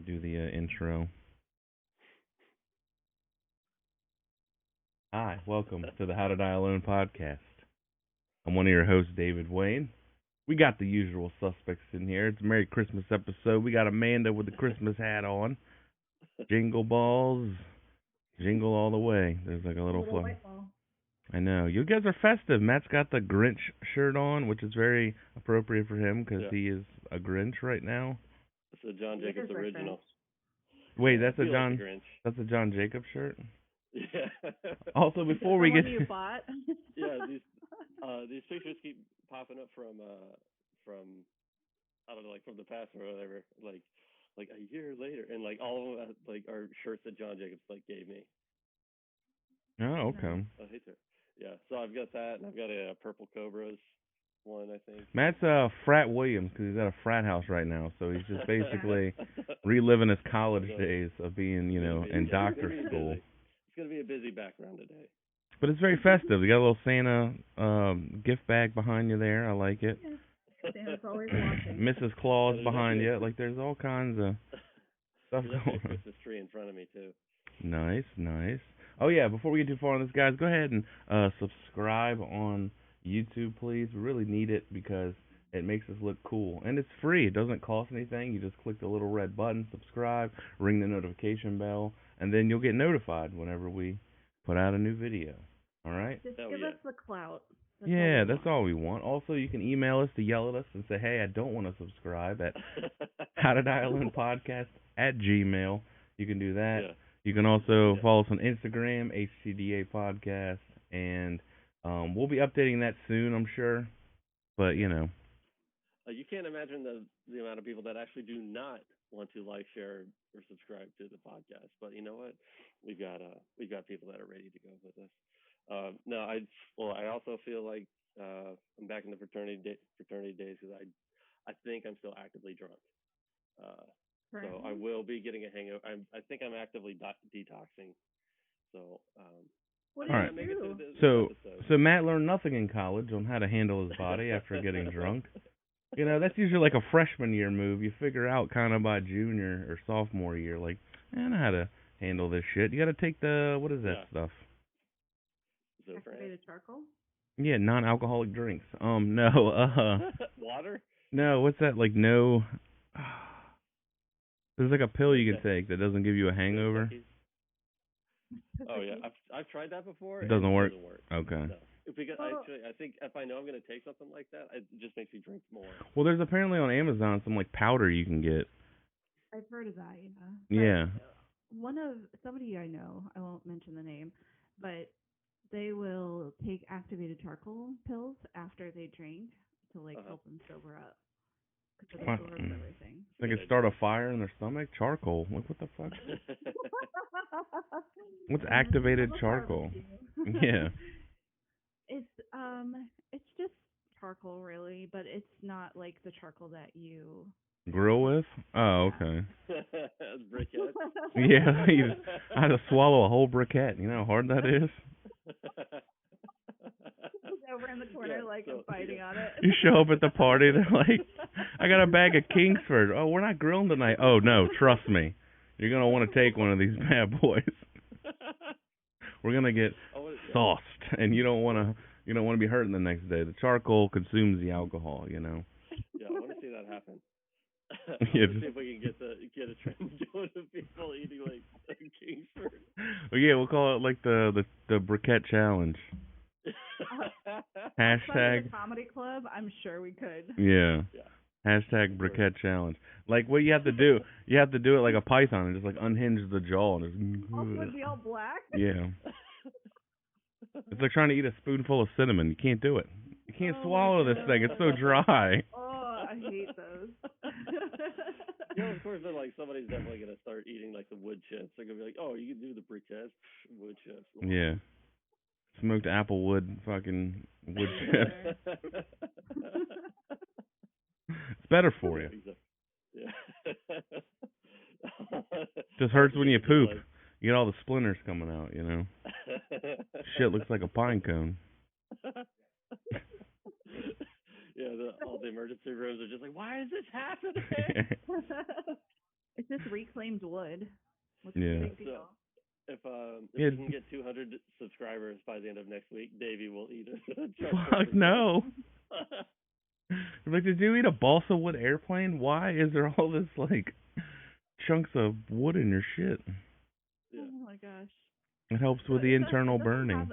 We'll do the intro. Hi, welcome to the How to Die Alone podcast. I'm one of your hosts, David Wayne. We got the usual suspects in here. It's a Merry Christmas episode. We got Amanda with the Christmas hat on. Jingle balls, jingle all the way. There's like a little flow. I know. You guys are festive. Matt's got the Grinch shirt on, which is very appropriate for him because he is a Grinch right now. It's a John Jacobs original. Wait, that's a John Jacobs shirt? Yeah. Also, before we get you bought? Yeah, these pictures keep popping up from I don't know, like from the past or whatever, like a year later, and like all of them like are shirts that John Jacobs like gave me. Oh, okay. Oh, hey, sir. Yeah, so I've got that, and I've got a Purple Cobras one, I think. Matt's Frat Williams because he's at a frat house right now, so he's just basically reliving his college days of being, in doctor school. It's gonna be a busy background today. But it's very festive. You got a little Santa gift bag behind you there. I like it. Yeah. Santa's always watching. Mrs. Claus behind you. Like there's all kinds of stuff going on. Christmas tree in front of me too. Nice, nice. Oh yeah, before we get too far on this, guys, go ahead and subscribe on YouTube, please. We really need it because it makes us look cool. And it's free. It doesn't cost anything. You just click the little red button, subscribe, ring the notification bell, and then you'll get notified whenever we put out a new video. All right? Just give us the clout. That's all we want. Also, you can email us to yell at us and say, hey, I don't want to subscribe at howtodiealonepodcast@gmail. You can do that. Yeah. You can also follow us on Instagram, HTDA Podcast, and we'll be updating that soon, I'm sure. But, you can't imagine the amount of people that actually do not want to like, share, or subscribe to the podcast. But you know what? We've got people that are ready to go with us. I also feel like I'm back in the fraternity days because I think I'm still actively drunk. So I will be getting a hangover. I think I'm actively detoxing. So what do you do? So Matt learned nothing in college on how to handle his body after getting drunk. That's usually like a freshman year move. You figure out kind of by junior or sophomore year, like, I know how to handle this shit. You got to take what is that stuff? Activated charcoal? Yeah, non-alcoholic drinks. No. Water? No, what's that? Like, no. There's like a pill you can take that doesn't give you a hangover. Oh yeah, I've tried that before. It doesn't work. Okay. No. Because I think if I know I'm gonna take something like that, it just makes me drink more. Well, there's apparently on Amazon some like powder you can get. I've heard of that, yeah. Somebody I know, I won't mention the name, but they will take activated charcoal pills after they drink to help them sober up. Because it absorbs everything. They can start a fire in their stomach. Charcoal. Like, what the fuck? What's activated charcoal? Yeah. It's just charcoal, really, but it's not like the charcoal that you grill with. Oh, okay. Briquette. Yeah, I had to swallow a whole briquette. You know how hard that is. Over in the corner, fighting on it. You show up at the party, they're like, I got a bag of Kingsford. Oh, we're not grilling tonight. Oh, no, trust me. You're going to want to take one of these bad boys. We're going to get sauced, and you don't want to be hurting the next day. The charcoal consumes the alcohol, Yeah, I want to see that happen. Yeah, see if we can get a trend going of people eating Kingsford. Well, yeah, we'll call it like the briquette challenge. Hashtag the comedy club. I'm sure we could. Yeah. Hashtag briquette challenge. Like what you have to do it like a python and just like unhinge the jaw and just. Would be all black. Yeah. It's like trying to eat a spoonful of cinnamon. You can't do it. You can't swallow this thing. It's so dry. Oh, I hate those. Of course, then somebody's definitely gonna start eating the wood chips. They're gonna be like, "Oh, you can do the briquettes, wood chips." Yeah. Smoked apple wood, fucking wood chips. It's better for you. Yeah. Just hurts when you poop. You get all the splinters coming out, Shit looks like a pine cone. Yeah, all the emergency rooms are just like, why is this happening? It's just reclaimed wood. What's Yeah. the big deal? If Yeah. we can get 200 subscribers by the end of next week, Davey will eat a Fuck no. Like, did you eat a balsa wood airplane? Why is there all this, like, chunks of wood in your shit? Yeah. Oh my gosh. It helps with the internal burning.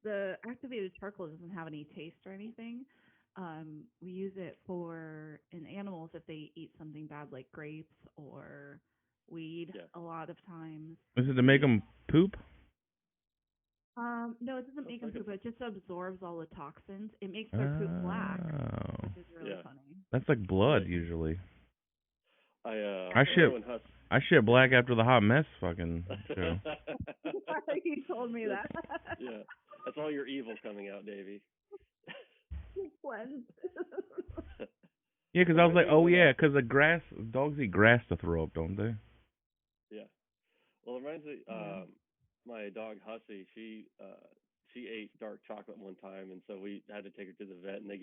The activated charcoal doesn't have any taste or anything. We use it in animals if they eat something bad like grapes or weed a lot of times. Is it to make them poop? No, it doesn't make them poop. It just absorbs all the toxins. It makes their poop black, which is really funny. That's like blood usually. I shit black after the hot mess fucking show. You told me that. Yeah, that's all your evil coming out, Davey. Cleanse. Yeah, because I was like, oh yeah, because dogs eat grass to throw up, don't they? Yeah. Well, it reminds me, my dog Hussy, she ate dark chocolate one time, and so we had to take her to the vet, and they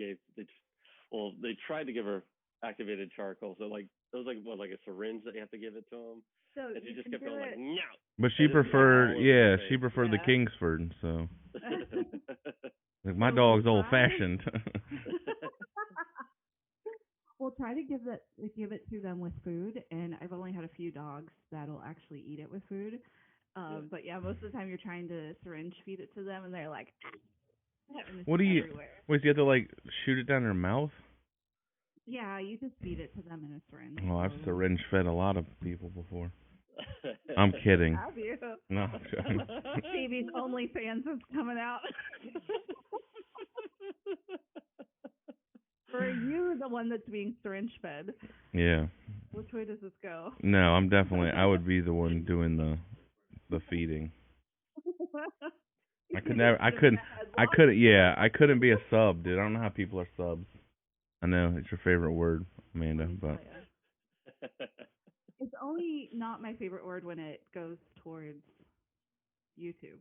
tried to give her activated charcoal, so like it was like a syringe that you have to give it to them, so and she just kept going like no. But she preferred the Kingsford, so like my dog's old fashioned. We'll try to give it to them with food, and I've only had a few dogs that'll actually eat it with food. But yeah, most of the time you're trying to syringe feed it to them, and they're like, what do you? Everywhere. Wait, do you have to like shoot it down their mouth? Yeah, you just feed it to them in a syringe. Oh, I've syringe fed a lot of people before. I'm kidding. Have you? No, I'm joking. Baby's OnlyFans is coming out. Or are you the one that's being syringe fed? Yeah. Which way does this go? No, I would be the one doing the feeding. I couldn't be a sub, dude. I don't know how people are subs. I know it's your favorite word, Amanda, but it's only not my favorite word when it goes towards YouTube.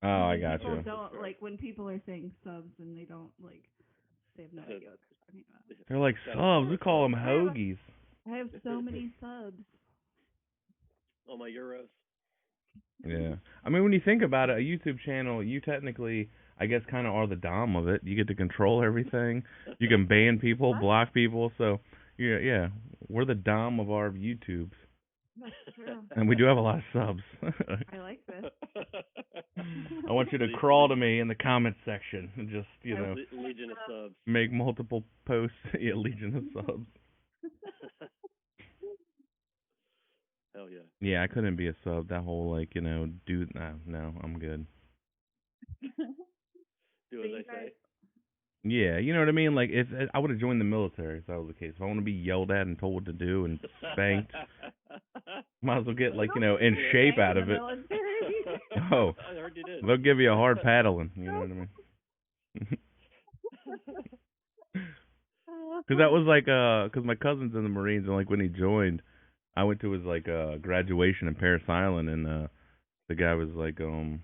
Oh, I got you. You. Don't like when people are saying subs and they don't like. They have no idea what they're talking about. They're like subs. We call them hoagies. I have so many subs. Oh, my euros. Yeah. I mean, when you think about it, a YouTube channel, you technically, I guess, kind of are the dom of it. You get to control everything. You can ban people, block people. So, yeah, we're the dom of our YouTubes. That's true. And we do have a lot of subs. I like this. I want you to crawl to me in the comments section and just, Legion of subs. Make multiple posts. Yeah, Legion of subs. Hell yeah. Yeah, I couldn't be a sub. That whole, dude, no, I'm good. Do as I say. Yeah, you know what I mean? Like, if I would have joined the military if that was the case. If I want to be yelled at and told what to do and spanked, might as well get, in shape out of it. Oh, I heard you did. They'll give you a hard paddling, you know what I mean? Because that was because my cousin's in the Marines, and, when he joined, I went to his, graduation in Parris Island, and the guy was like, my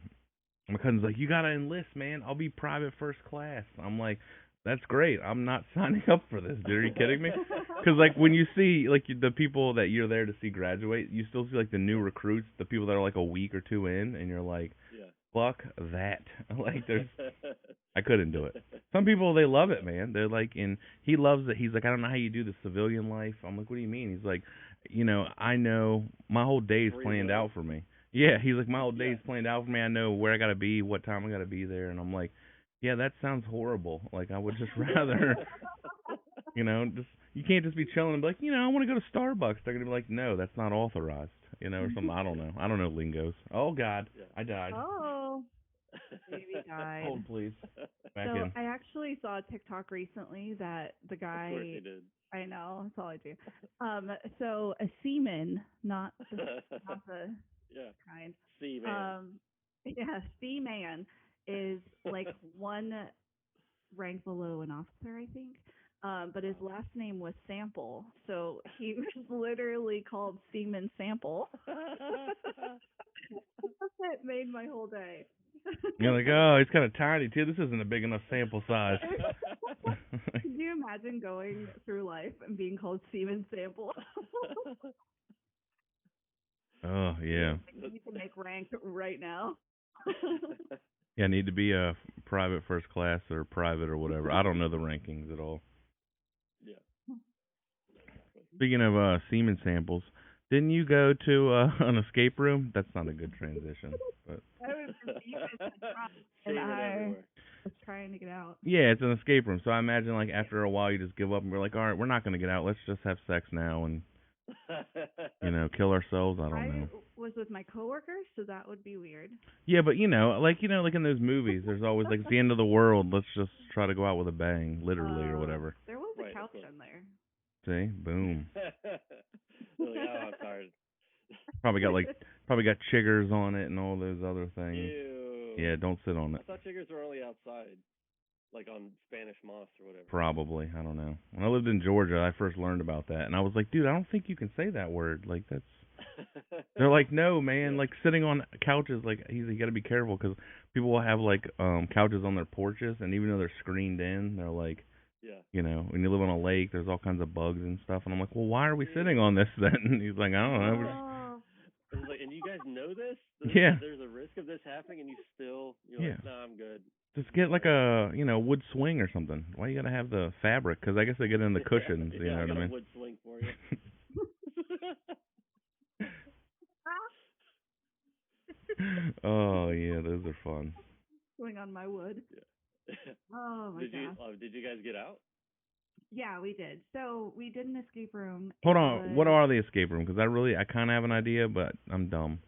cousin's like, you got to enlist, man. I'll be private first class. I'm like, that's great. I'm not signing up for this, dude. Are you kidding me? Because, when you see, the people that you're there to see graduate, you still see, the new recruits, the people that are, a week or two in, and you're like, fuck that. I couldn't do it. Some people, they love it, man. They're like, and he loves it. He's like, I don't know how you do the civilian life. I'm like, what do you mean? He's like, I know my whole day's planned out for me. Yeah, he's like, my whole day's planned out for me. I know where I got to be, what time I got to be there. And I'm like, yeah, that sounds horrible. I would just rather, just, you can't just be chilling and be like, I want to go to Starbucks. They're going to be like, no, that's not authorized, or something. I don't know. I don't know lingos. Oh, God, I died. Oh, baby died. Hold, please. Back so in. I actually saw a TikTok recently that the guy. Of course you did. I know, that's all I do. So a seaman, not the kind. Seaman. Seaman is one rank below an officer, I think. But his last name was Sample, so he was literally called Seaman Sample. It made my whole day. You're like, oh, he's kind of tiny too. This isn't a big enough sample size. Can you imagine going through life and being called Seaman Sample? Oh, yeah. You need to make rank right now. Yeah, I need to be a private first class or private or whatever. I don't know the rankings at all. Yeah. Speaking of semen samples, didn't you go to an escape room? That's not a good transition, but I was confused Semen and I everywhere. was trying to get out. yeah, it's an escape room. So I imagine like after a while you just give up and we're like, all right, we're not gonna get out. Let's just have sex now and kill ourselves. I don't know. Was with my coworkers, so that would be weird. Yeah, but like in those movies, there's always like it's the end of the world. Let's just try to go out with a bang, literally or whatever. There was a Right, couch in there. See, boom. They're like, oh, I'm tired. Probably got chiggers on it and all those other things. Ew. Yeah, don't sit on I it. thought chiggers were only outside, like on Spanish moss or whatever. Probably, I don't know. When I lived in Georgia, I first learned about that, and I was like, dude, I don't think you can say that word. Like that's. They're like, no, man. Yeah. Like sitting on couches, like you got to be careful because people will have like couches on their porches, and even though they're screened in, they're like, yeah. when you live on a lake, there's all kinds of bugs and stuff. And I'm like, well, why are we sitting on this then? And he's like, I don't know. It's like, and you guys know this? Yeah. There's a risk of this happening, and you're like, nah, I'm good. Just get like a wood swing or something. Why you gotta have the fabric? Because I guess they get in the cushions. You know I what got I mean? a wood swing for you. Oh yeah, those are fun. Swing on my wood. Yeah. Oh my gosh. Did you guys get out? Yeah, we did. So we did an escape room. Hold on, what are the escape room? Because I kind of have an idea, but I'm dumb.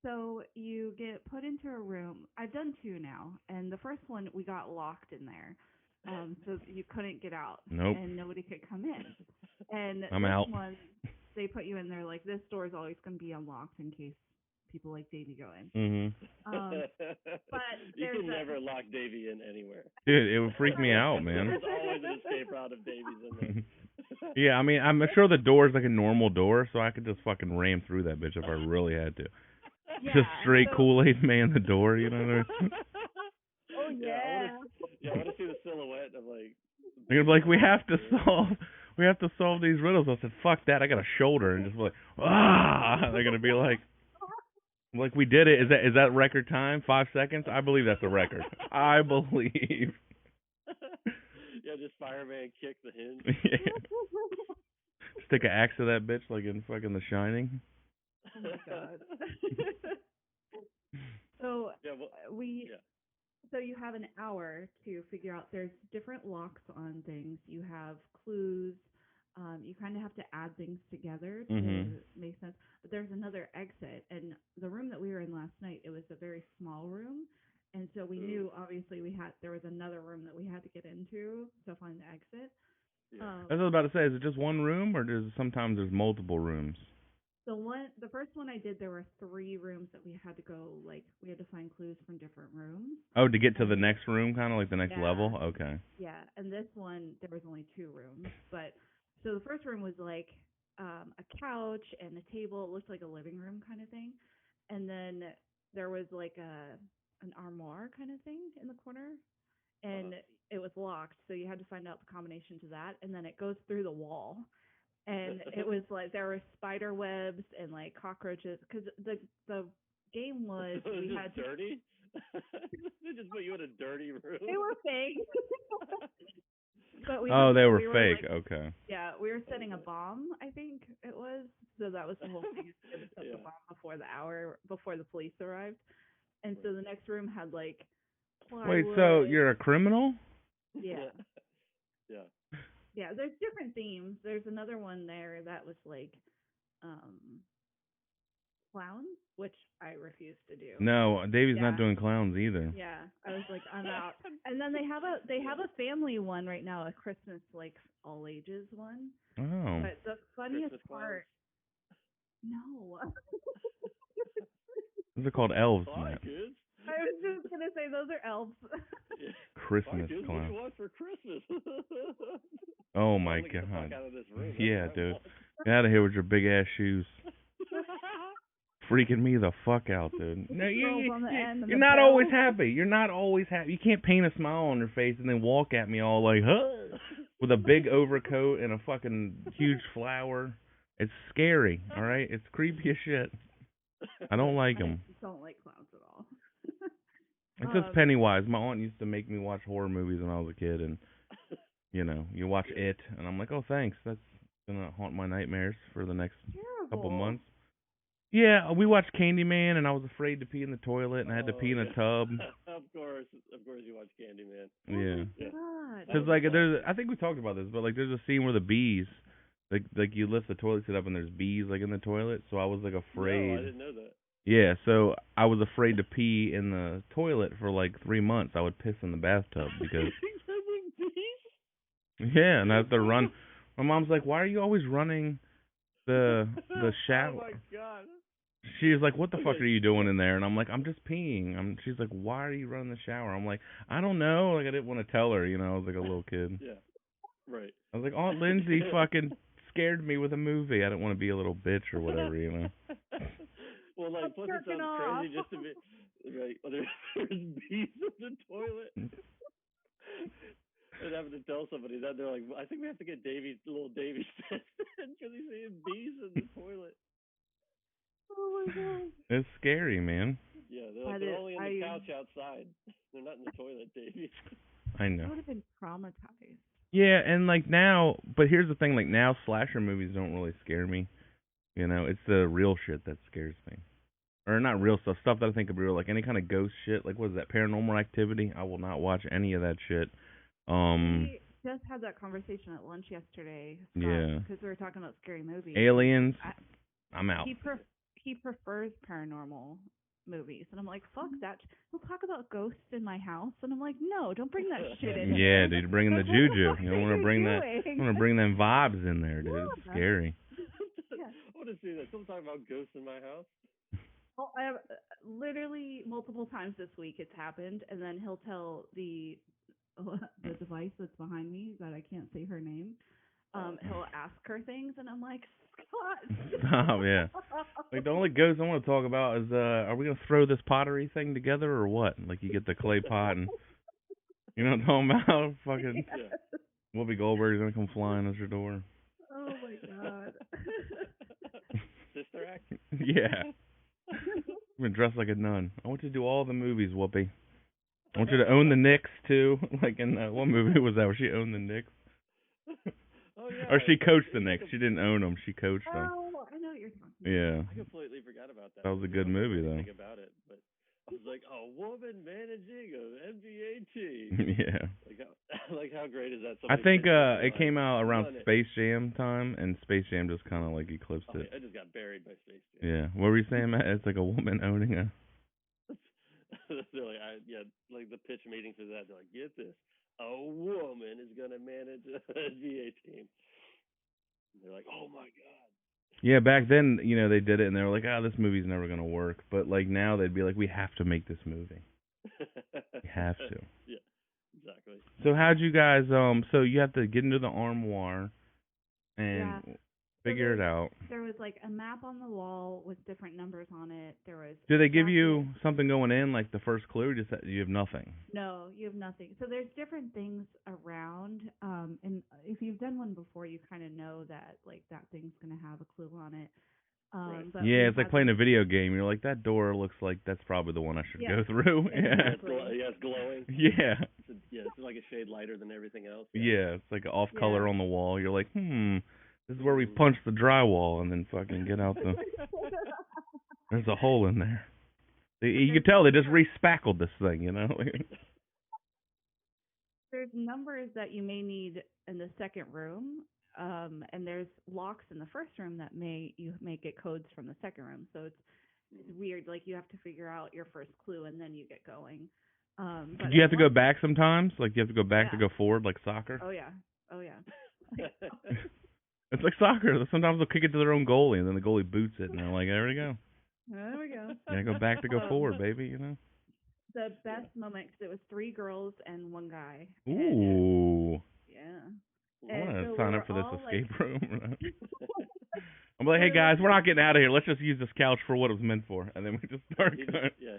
So you get put into a room. I've done 2 now, and the first one we got locked in there, so you couldn't get out. Nope. And nobody could come in. And I'm this out. one, they put you in there like this door is always going to be unlocked in case people like Davey go in. Mhm. But you can never lock Davey in anywhere. Dude, it would freak me out, man. There's always an escape route if Davey's in there. Yeah, I mean, I'm sure the door is like a normal door, so I could just fucking ram through that bitch if I really had to. Yeah, Just straight Kool-Aid man the door, you know what I mean? Oh yeah. I want to see the silhouette of like. They're like, we have to solve these riddles. I said, fuck that, I got a shoulder, and just like, they're gonna be like, we did it. Is that record time? 5 seconds? I believe that's a record. I believe. Yeah, just fireman kick the hinge. Yeah. Stick an axe to that bitch like in fucking The Shining. Oh my god. So So you have an hour to figure out. There's different locks on things. You have clues. You kind of have to add things together to make sense. But there's another exit, and the room that we were in last night, it was a very small room, and so we knew obviously there was another room that we had to get into to find the exit. Yeah. That's what I was about to say. Is it just one room, or sometimes there's multiple rooms? The first one I did, there were 3 rooms that we had to go, like, we had to find clues from different rooms. Oh, to get to the next room, kind of like the next level? Okay. Yeah, and this one, there was only 2 rooms. But, so the first room was like a couch and a table. It looked like a living room kind of thing. And then there was like an armoire kind of thing in the corner. And it was locked, so you had to find out the combination to that. And then it goes through the wall. And it was like there were spider webs and like cockroaches because the game was we had dirty. They just put you in a dirty room. They were fake. But they were fake. Like, okay. Yeah, we were setting a bomb. I think it was. So that was the whole thing. It was set the bomb before the police arrived. And so the next room had like plywood. Wait, so you're a criminal? Yeah. Yeah. Yeah, there's different themes. There's another one there that was like clowns, which I refuse to do. No, Davey's not doing clowns either. Yeah, I was like, I'm out. And then they have a family one right now, a Christmas like all ages one. Oh. But the funniest Christmas part, no. Those are called elves, Hi, Matt. kids. I was just gonna say those are elves. Christmas kids, clown. what you want for Christmas? Oh my Get the god. fuck out of this room. Yeah, dude. Get out of here with your big ass shoes. Freaking me the fuck out, dude. No, you're not always happy. You're not always happy. You can't paint a smile on your face and then walk at me all like, huh? With a big overcoat and a fucking huge flower. It's scary, all right? It's creepy as shit. I don't like I them. don't like clowns at all. It's just Pennywise. My aunt used to make me watch horror movies when I was a kid, and you watch It, and I'm like, oh, thanks. That's gonna haunt my nightmares for the next couple months. Yeah, we watched Candyman, and I was afraid to pee in the toilet, and I had to pee in a tub. Of course, you watched Candyman. Yeah. Oh my God. Because like I think we talked about this, but like there's a scene where the bees, like you lift the toilet seat up and there's bees like in the toilet, so I was like afraid. No, I didn't know that. Yeah, so I was afraid to pee in the toilet for like 3 months. I would piss in the bathtub because. Yeah, and I have to run. My mom's like, "Why are you always running the shower?" Oh my God. She's like, "What the fuck are you doing in there?" And I'm like, "I'm just peeing." She's like, "Why are you running the shower?" I'm like, "I don't know." Like I didn't want to tell her, I was like a little kid. Yeah. Right. I was like, Aunt Lindsay fucking scared me with a movie. I didn't want to be a little bitch or whatever, Well, like, plus it sounds crazy just to be right. Well, there's bees in the toilet. And having to tell somebody that, they're like, I think we have to get little Davey tested because he's seeing bees in the toilet. Oh my God. It's scary, man. Yeah, they're only in the couch outside. They're not in the toilet, Davey. I know. I would have been traumatized. Yeah, and like now, but here's the thing, like now slasher movies don't really scare me. It's the real shit that scares me. Or not real stuff that I think of real, like any kind of ghost shit, like what is that, Paranormal Activity? I will not watch any of that shit. We just had that conversation at lunch yesterday. Scott, yeah. Because we were talking about scary movies. Aliens, I'm out. He prefers paranormal movies, and I'm like, fuck that. We'll talk about ghosts in my house, and I'm like, no, don't bring that shit in. Yeah, dude, bringing the juju. You don't want to bring that. You want to bring them vibes in there, dude. Yeah. It's scary. I want to see that. Someone talking about ghosts in my house. Well, I have literally multiple times this week it's happened, and then he'll tell the device that's behind me that I can't say her name. He'll ask her things, and I'm like, Scott. Stop, yeah. Like the only ghost I want to talk about is, are we gonna throw this pottery thing together or what? Like you get the clay pot and you know what I'm talking about? Fucking Whoopi Goldberg's gonna come flying at your door. Oh my God. Sister Act? Yeah. I'm gonna dress like a nun. I want you to do all the movies, Whoopi. I want you to own the Knicks too. Like in what movie was that where she owned the Knicks? Oh, yeah. Or she coached the Knicks. She didn't own them. She coached them. Oh, I know what you're talking about. Yeah. I completely forgot about that. That was a good movie, though. Think about it, but I was like, a woman managing an NBA team. Yeah. Like how great is that? I think it came out around Space Jam time, and Space Jam just kind of like eclipsed it. I just got buried by Space Jam. Yeah. What were you saying, Matt? It's like a woman owning a. They're like, like the pitch meeting for that. They're like, get this, a woman is gonna manage an NBA team. And they're like, oh my God. Yeah, back then, they did it, and they were like, this movie's never gonna work. But like now, they'd be like, we have to make this movie. We have to. Yeah, exactly. So how'd you guys? So you have to get into the armoire and figure it out. There was like a map on the wall with different numbers on it. There was. Do they give you something going in, like the first clue, or just you have nothing? No, you have nothing. So there's different things around, and if you've done one before, you kind of know that like that thing's gonna have a clue on it. Right. But yeah, it's like playing a video game. You're like, that door looks like that's probably the one I should go through. Exactly. Yeah, it's glowing. Yeah. It's like a shade lighter than everything else. Yeah, it's like off color on the wall. You're like, this is where we punch the drywall and then fucking get out the. There's a hole in there. You can tell they just re-spackled this thing, There's numbers that you may need in the second room, and there's locks in the first room that you may get codes from the second room. So it's weird. Like you have to figure out your first clue and then you get going. But do you have to go back sometimes? Like you have to go back to go forward, like soccer? Oh yeah. It's like soccer. Sometimes they'll kick it to their own goalie, and then the goalie boots it, and they're like, there we go. There we go. Yeah, go back to go forward, baby, The best moment, because it was 3 girls and 1 guy. Ooh. Yeah. I want to sign up for this escape room. I'm like, hey, guys, we're not getting out of here. Let's just use this couch for what it was meant for. And then we just start going. Yeah.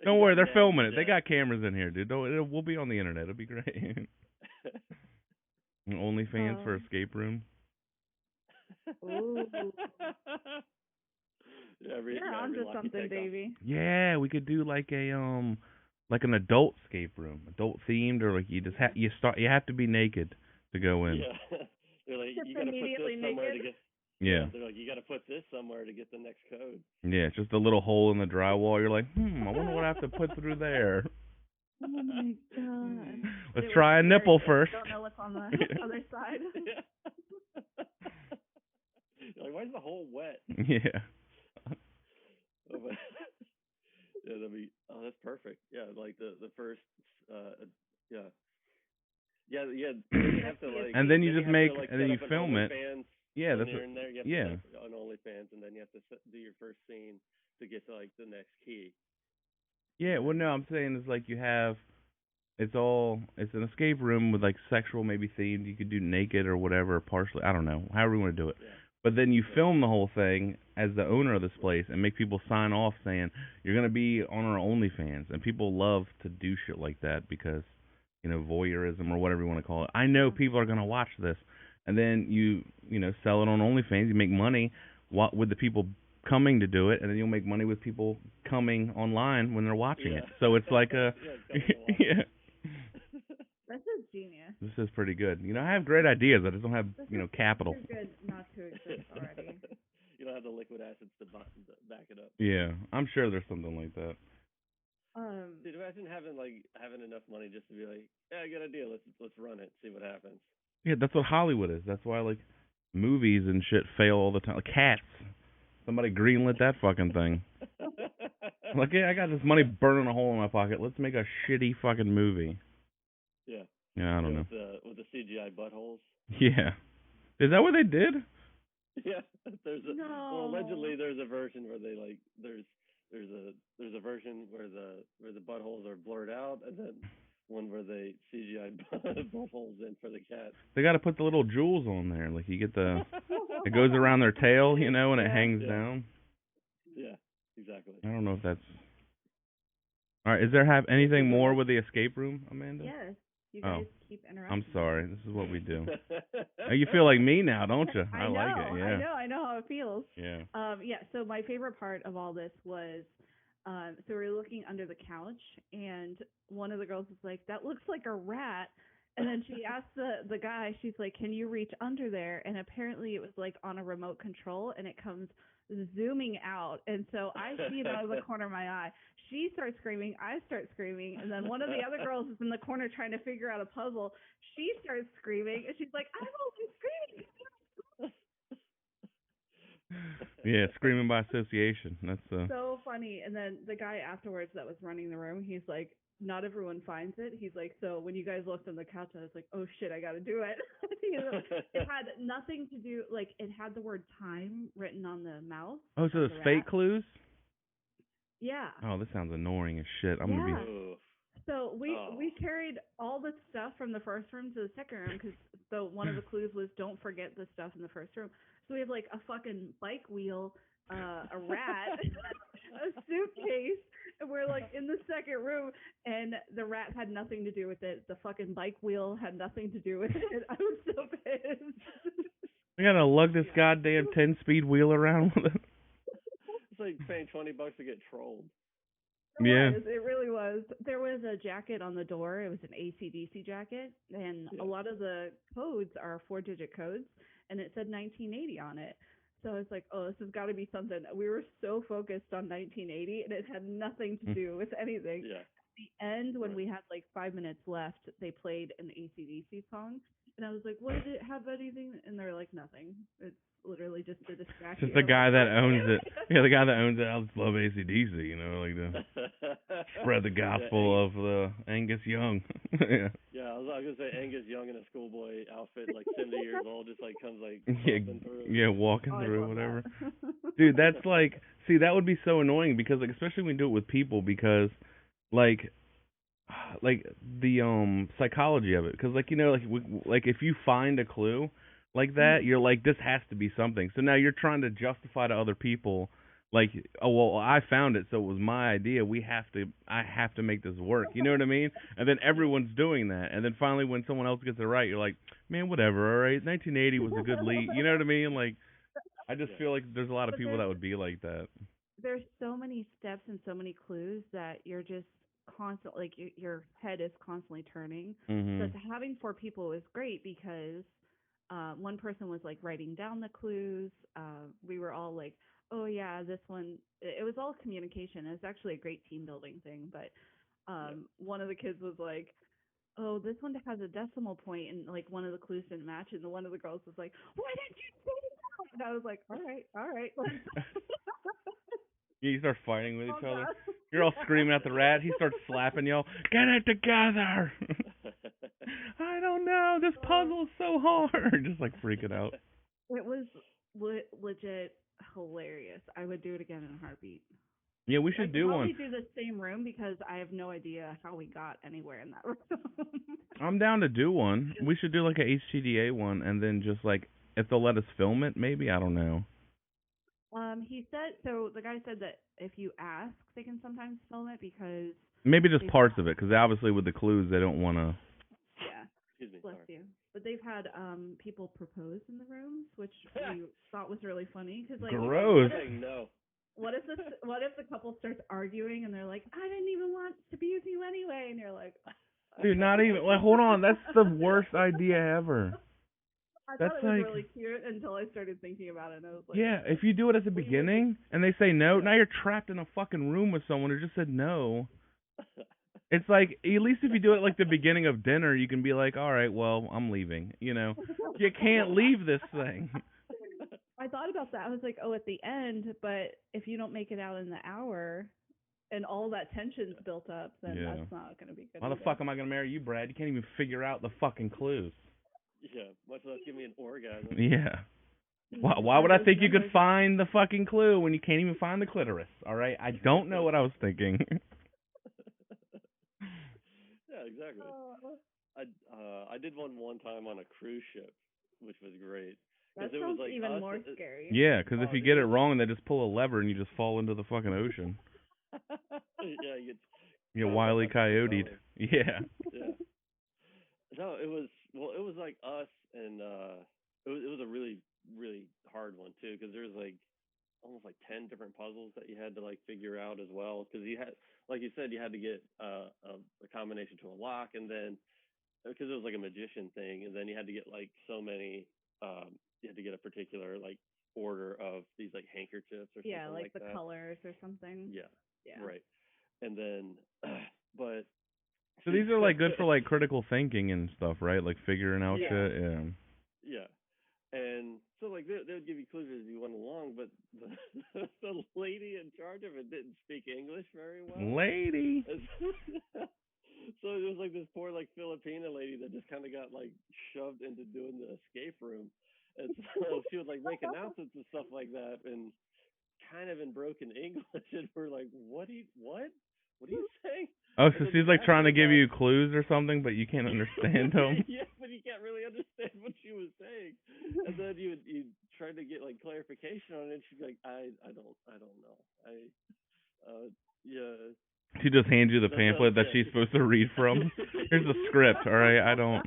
Don't worry, they're filming it. They got cameras in here, dude. We'll be on the internet. It'll be great. OnlyFans for escape room. Ooh. You're onto something, Davey. Yeah, we could do like like an adult escape room, adult themed, or like you just you have to be naked to go in. Yeah, they're like Just you got to put this somewhere naked. to get. Yeah. They're like you got to put this somewhere to get the next code. Yeah, it's just a little hole in the drywall. You're like, I wonder what I have to put through there. Oh my god. Let's try a nipple first. Don't know what's on the other side. Like, why is the hole wet? Yeah. Yeah, that's perfect. Yeah, like the first, yeah. Yeah. You have to like. And then you just make, like, and then you film it. Yeah, that's what. In there, you have yeah. to set on OnlyFans, and then you have to do your first scene to get to like the next key. Yeah, well, no, I'm saying it's like it's an escape room with like sexual maybe themed. You could do naked or whatever, or partially, I don't know, however you want to do it. Yeah. But then you film the whole thing as the owner of this place and make people sign off saying you're gonna be on our OnlyFans, and people love to do shit like that because, voyeurism or whatever you want to call it. I know people are gonna watch this, and then you sell it on OnlyFans. You make money with the people coming to do it, and then you'll make money with people coming online when they're watching it. So it's like a yeah. This is genius. This is pretty good. I have great ideas. I just don't have capital. It's good not to exist already. You don't have the liquid assets to back it up. Yeah, I'm sure there's something like that. Dude, imagine having enough money just to be like, yeah, good idea. Let's run it, see what happens. Yeah, that's what Hollywood is. That's why like movies and shit fail all the time. Like Cats. Somebody greenlit that fucking thing. Like, yeah, I got this money burning a hole in my pocket. Let's make a shitty fucking movie. Yeah. Yeah, I don't know. With the CGI buttholes. Yeah. Is that what they did? Yeah. Well, allegedly there's a version where they like there's a version where the buttholes are blurred out, and then one where they CGI buttholes in for the cat. They got to put the little jewels on there. Like you get it goes around their tail, and it hangs down. Yeah, exactly. I don't know if that's. All right, is there anything more with the escape room, Amanda? Yes. You guys keep interrupting. I'm sorry. This is what we do. You feel like me now, don't you? I like it. Yeah. I know how it feels. Yeah. So my favorite part of all this was, so we were looking under the couch, and one of the girls was like, "That looks like a rat." And then she asked the guy, she's like, "Can you reach under there?" And apparently it was like on a remote control, and it comes zooming out. And so I see it out of the corner of my eye. She starts screaming, I start screaming, and then one of the other girls is in the corner trying to figure out a puzzle. She starts screaming, and she's like, "I'm only screaming." Yeah, screaming by association. That's so funny. And then the guy afterwards that was running the room, he's like, "Not everyone finds it." He's like, "So when you guys looked on the couch, I was like, oh shit, I got to do it." It had nothing to do, like it had the word time written on the mouth. Oh, so it's fake clues? Yeah. Oh, this sounds annoying as shit. I'm gonna be. So we carried all the stuff from the first room to the second room because one of the clues was don't forget the stuff in the first room. So we have like a fucking bike wheel, a rat, a suitcase, and we're like in the second room, and the rat had nothing to do with it. The fucking bike wheel had nothing to do with it. I was so pissed. I gotta lug this goddamn 10-speed wheel around with it. It's like paying $20 to get trolled. It really was. There was a jacket on the door. It was an AC/DC jacket, and a lot of the codes are 4-digit codes, and it said 1980 on it. So I was like, oh, this has got to be something. We were so focused on 1980, and it had nothing to do with anything. Yeah. At the end, when we had like 5 minutes left, they played an AC/DC song, and I was like, what did it have anything? And they're like, nothing. It's literally just to distract you. Just the guy that owns it. Yeah, the guy that owns it. I just love AC/DC, like to spread the gospel of Angus Young. Yeah. Yeah, I was gonna say Angus Young in a schoolboy outfit, like 70 years old, just like comes like walking through whatever. Dude, that's like, see, that would be so annoying because like, especially when we do it with people, because like the psychology of it, because like like if you find a clue like that, you're like, this has to be something. So now you're trying to justify to other people, like, oh well, I found it, so it was my idea. I have to make this work. You know what I mean? And then everyone's doing that, and then finally, when someone else gets it right, you're like, man, whatever. All right, 1980 was a good lead. You know what I mean? Like, I just feel like there's a lot of people that would be like that. There's so many steps and so many clues that you're just constant, like your head is constantly turning. Mm-hmm. So having 4 people is great because one person was like writing down the clues. We were all like, oh yeah, this one. It was all communication. It was actually a great team building thing. But one of the kids was like, oh, this one has a decimal point, and like one of the clues didn't match, and one of the girls was like, why did you say that? And I was like, all right. You start fighting with each other. You're all screaming at the rat. He starts slapping y'all. Get it together. I don't know. This puzzle is so hard. Just like freaking out. It was legit hilarious. I would do it again in a heartbeat. Yeah, we should do one. I could probably do the same room because I have no idea how we got anywhere in that room. I'm down to do one. We should do like a HTDA one, and then just like if they'll let us film it, maybe. I don't know. He said so. The guy said that if you ask, they can sometimes film it because maybe just parts of it, because obviously with the clues they don't want to. Yeah. Excuse me. Bless you. But they've had people propose in the rooms, which we thought was really funny because like gross. What if the couple starts arguing and they're like, I didn't even want to be with you anyway, and you're like, dude, not even. Like, hold on, that's the worst idea ever. I thought it was really cute until I started thinking about it, and I was like, yeah, if you do it at the beginning and they say no, now you're trapped in a fucking room with someone who just said no. It's like, at least if you do it like the beginning of dinner, you can be like, all right, well, I'm leaving. You know, you can't leave this thing. I thought about that. I was like, oh, at the end, but if you don't make it out in the hour and all that tension's built up, then that's not going to be good. Why the fuck am I going to marry you, Brad? You can't even figure out the fucking clues. Yeah, much less give me an orgasm. Yeah. Why would I think you could find the fucking clue when you can't even find the clitoris? All right? I don't know what I was thinking. Yeah, exactly. I did one time on a cruise ship, which was great. That sounds like even more scary. Yeah, because if you get it wrong, they just pull a lever and you just fall into the fucking ocean. Yeah, you get Wile E. Coyote'd. Yeah. Yeah. No, it was like us, and it was a really, really hard one too, because there's like almost like 10 different puzzles that you had to like figure out as well, because you had, like you said, you had to get a combination to a lock, and then because it was like a magician thing, and then you had to get like so many, you had to get a particular like order of these like handkerchiefs or something like that. Yeah, like the colors or something. Yeah. Right. And then, but. So these are like good for like critical thinking and stuff, right? Like figuring out shit. Yeah. Yeah. And so like they would give you clues as you went along, but the lady in charge of it didn't speak English very well. Lady. So it was like this poor like Filipina lady that just kind of got like shoved into doing the escape room, and so she would like make announcements and stuff like that, and kind of in broken English, and we're like, what are you saying? Oh, so she's like trying to give you clues or something, but you can't understand them. Yeah, but you can't really understand what she was saying. And then you try to get like clarification on it. And she's like, I don't know. Yeah. She just hands you the pamphlet that she's supposed to read from. Here's the script, all right? I don't.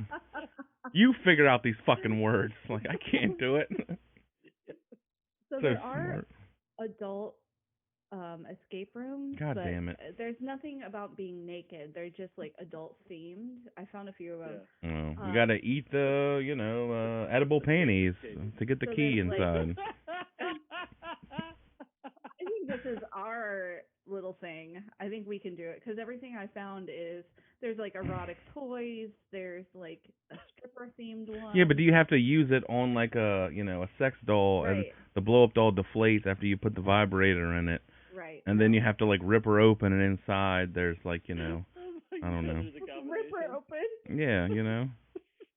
You figure out these fucking words. Like, I can't do it. So there are adult escape rooms. God damn it. There's nothing about being naked. They're just like adult themed. I found a few of them. Oh, you gotta eat the, edible panties to get the key inside. I think this is our little thing. I think we can do it because everything I found is there's like erotic toys. There's like a stripper themed one. Yeah, but do you have to use it on like a sex doll, and the blow up doll deflates after you put the vibrator in it? Right. And then you have to like rip her open, and inside there's like I don't know. Rip her open? Yeah,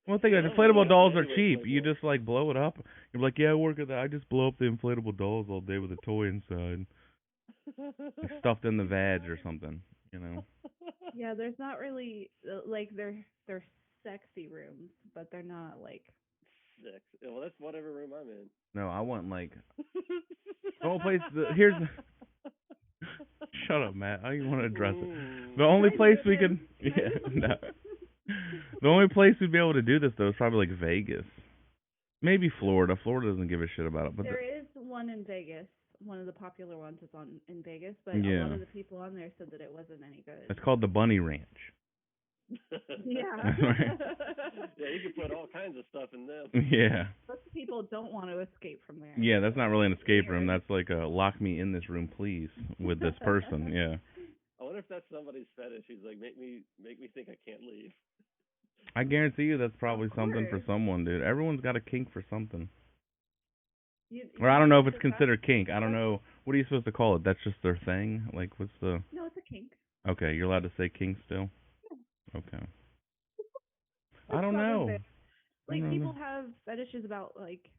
Well, think inflatable dolls are cheap. You just like blow it up. You're like, yeah, I work at that. I just blow up the inflatable dolls all day with a toy inside. Stuffed in the vag or something, Yeah, there's not really like they're sexy rooms, but they're not like sex. Well, that's whatever room I'm in. No, I want like the only place. Here's. Shut up, Matt. I don't even want to address it. The only place we could. Yeah, no. The only place we'd be able to do this though is probably like Vegas. Maybe Florida. Florida doesn't give a shit about it. But there is one in Vegas. One of the popular ones is in Vegas, but a Yeah. lot of the people on there said that it wasn't any good. It's called the Bunny Ranch. Yeah. Yeah, you can put all kinds of stuff in this. Yeah. Most people don't want to escape from there. Yeah, that's not really an escape room. That's like a lock me in this room, please, with this person. Yeah. I wonder if that's somebody's fetish. He's like, make me think I can't leave. I guarantee you that's probably Of something for course. someone, dude. Everyone's got a kink for something. You Or I don't know if think it's that considered kink. I don't know. What are you supposed to call it? That's just their thing? Like, what's the... No, it's a kink. Okay, you're allowed to say kink still? Okay. I don't Not know. a bit. Like, I don't people know. have fetishes about, like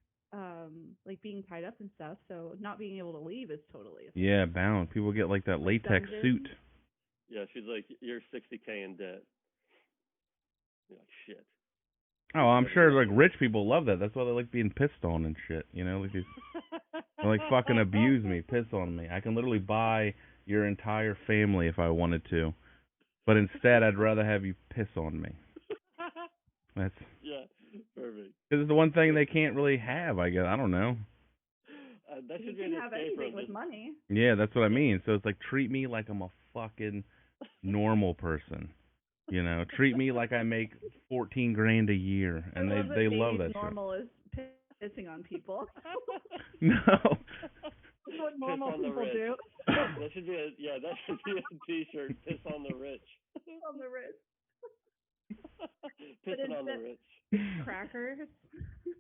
being tied up and stuff, so not being able to leave is totally a thing. Yeah, bound. People get like that latex dungeons. suit. Yeah, she's like, you're 60K in debt. You're like, shit. Oh, I'm sure like rich people love that. That's why they like being pissed on and shit. You know, like these, they like fucking abuse me, piss on me. I can literally buy your entire family if I wanted to, but instead I'd rather have you piss on me. That's Yeah, perfect. This is the one thing they can't really have. I guess I don't know. That You should be can an have escape anything room. with money. Yeah, that's what I mean. So it's like treat me like I'm a fucking normal person. You know, treat me like I make 14 grand a year, and they love that normal is pissing on people. shit. No. That's what normal Piss on the people rich. do. That should be a T-shirt. Piss on the rich. On the wrist. Pissing on the rich. Crackers.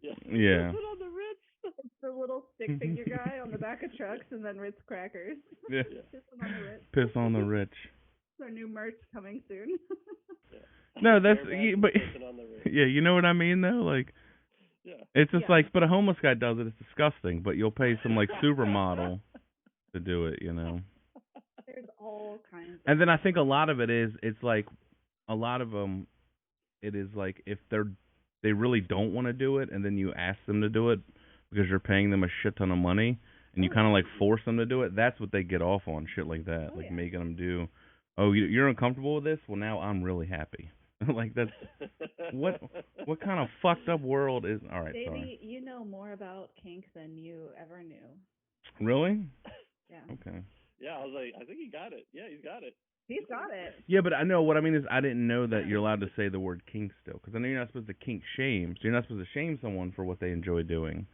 Yeah. Yeah. Pissing on the rich. It's the little stick figure guy on the back of trucks, and then Ritz crackers. Yeah. Pissing on the Ritz. Piss on the rich. It's our new merch coming soon. Yeah. No, that's but Pissing on the rich. yeah, you know what I mean though. Like, Yeah. it's just Yeah. like, but a homeless guy does it. It's disgusting. But you'll pay some like supermodel to do it. You know. There's all kinds of And then I think a lot of it is, it's like, a lot of them, it is like if they really don't want to do it, and then you ask them to do it because you're paying them a shit ton of money, and you kind of like force them to do it. That's what they get off on, shit like that, like making them do. Oh, you're uncomfortable with this? Well, now I'm really happy. Like that's what kind of fucked up world is? All right, Davey, sorry. you know more about kink than you ever knew. Really? Yeah. Okay. Yeah, I was like, I think he got it. Yeah, he's got it. He's got it. Yeah, but I know what I mean is I didn't know that you're allowed to say the word kink still, because I know you're not supposed to kink shame, so you're not supposed to shame someone for what they enjoy doing.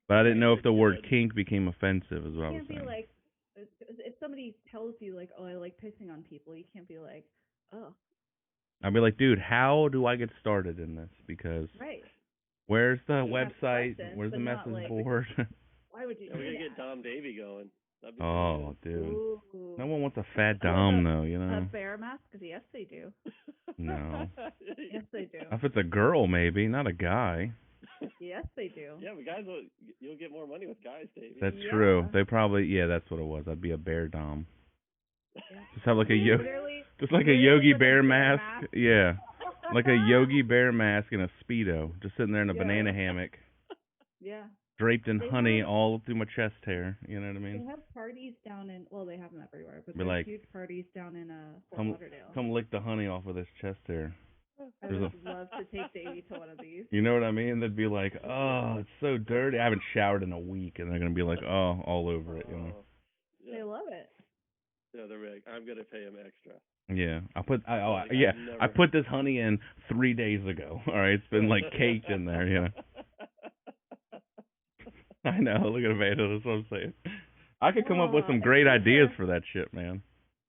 But I didn't know if the word kink became offensive, is what I was saying. You can't be like, if somebody tells you like, oh, I like pissing on people, you can't be like, oh. I'd be like, dude, how do I get started in this? Because where's the website? Where's the message board? Why would you? Yeah, we're gonna get Dom Davey going. That'd be dude. Ooh. No one wants a fat Dom, though, you know. A bear mask? Yes, they do. No. Yes, they do. If it's a girl, maybe, not a guy. Yes, they do. Yeah, but guys, you'll get more money with guys, Davey. That's true. They probably, that's what it was. I'd be a bear Dom. Just have like a Yogi Bear mask. Yeah. Like a Yogi Bear mask and a Speedo. Just sitting there in a banana hammock. Yeah. Draped in honey all through my chest hair. You know what I mean? They have parties down in, well, they have them everywhere, but Be there's like, huge parties down in Fort Lauderdale. Come lick the honey off of this chest hair. I would love to take Davey to one of these. You know what I mean? They'd be like, oh, it's so dirty. I haven't showered in a week, and they're gonna be like, oh, all over it. You know? Yeah. They love it. Yeah, they're like, I'm gonna pay him extra. Yeah, I put this honey in 3 days ago. All right, it's been like caked in there. You know. I know. Look at Amanda. That's what I'm saying. I could come up with some great ideas for that shit, man.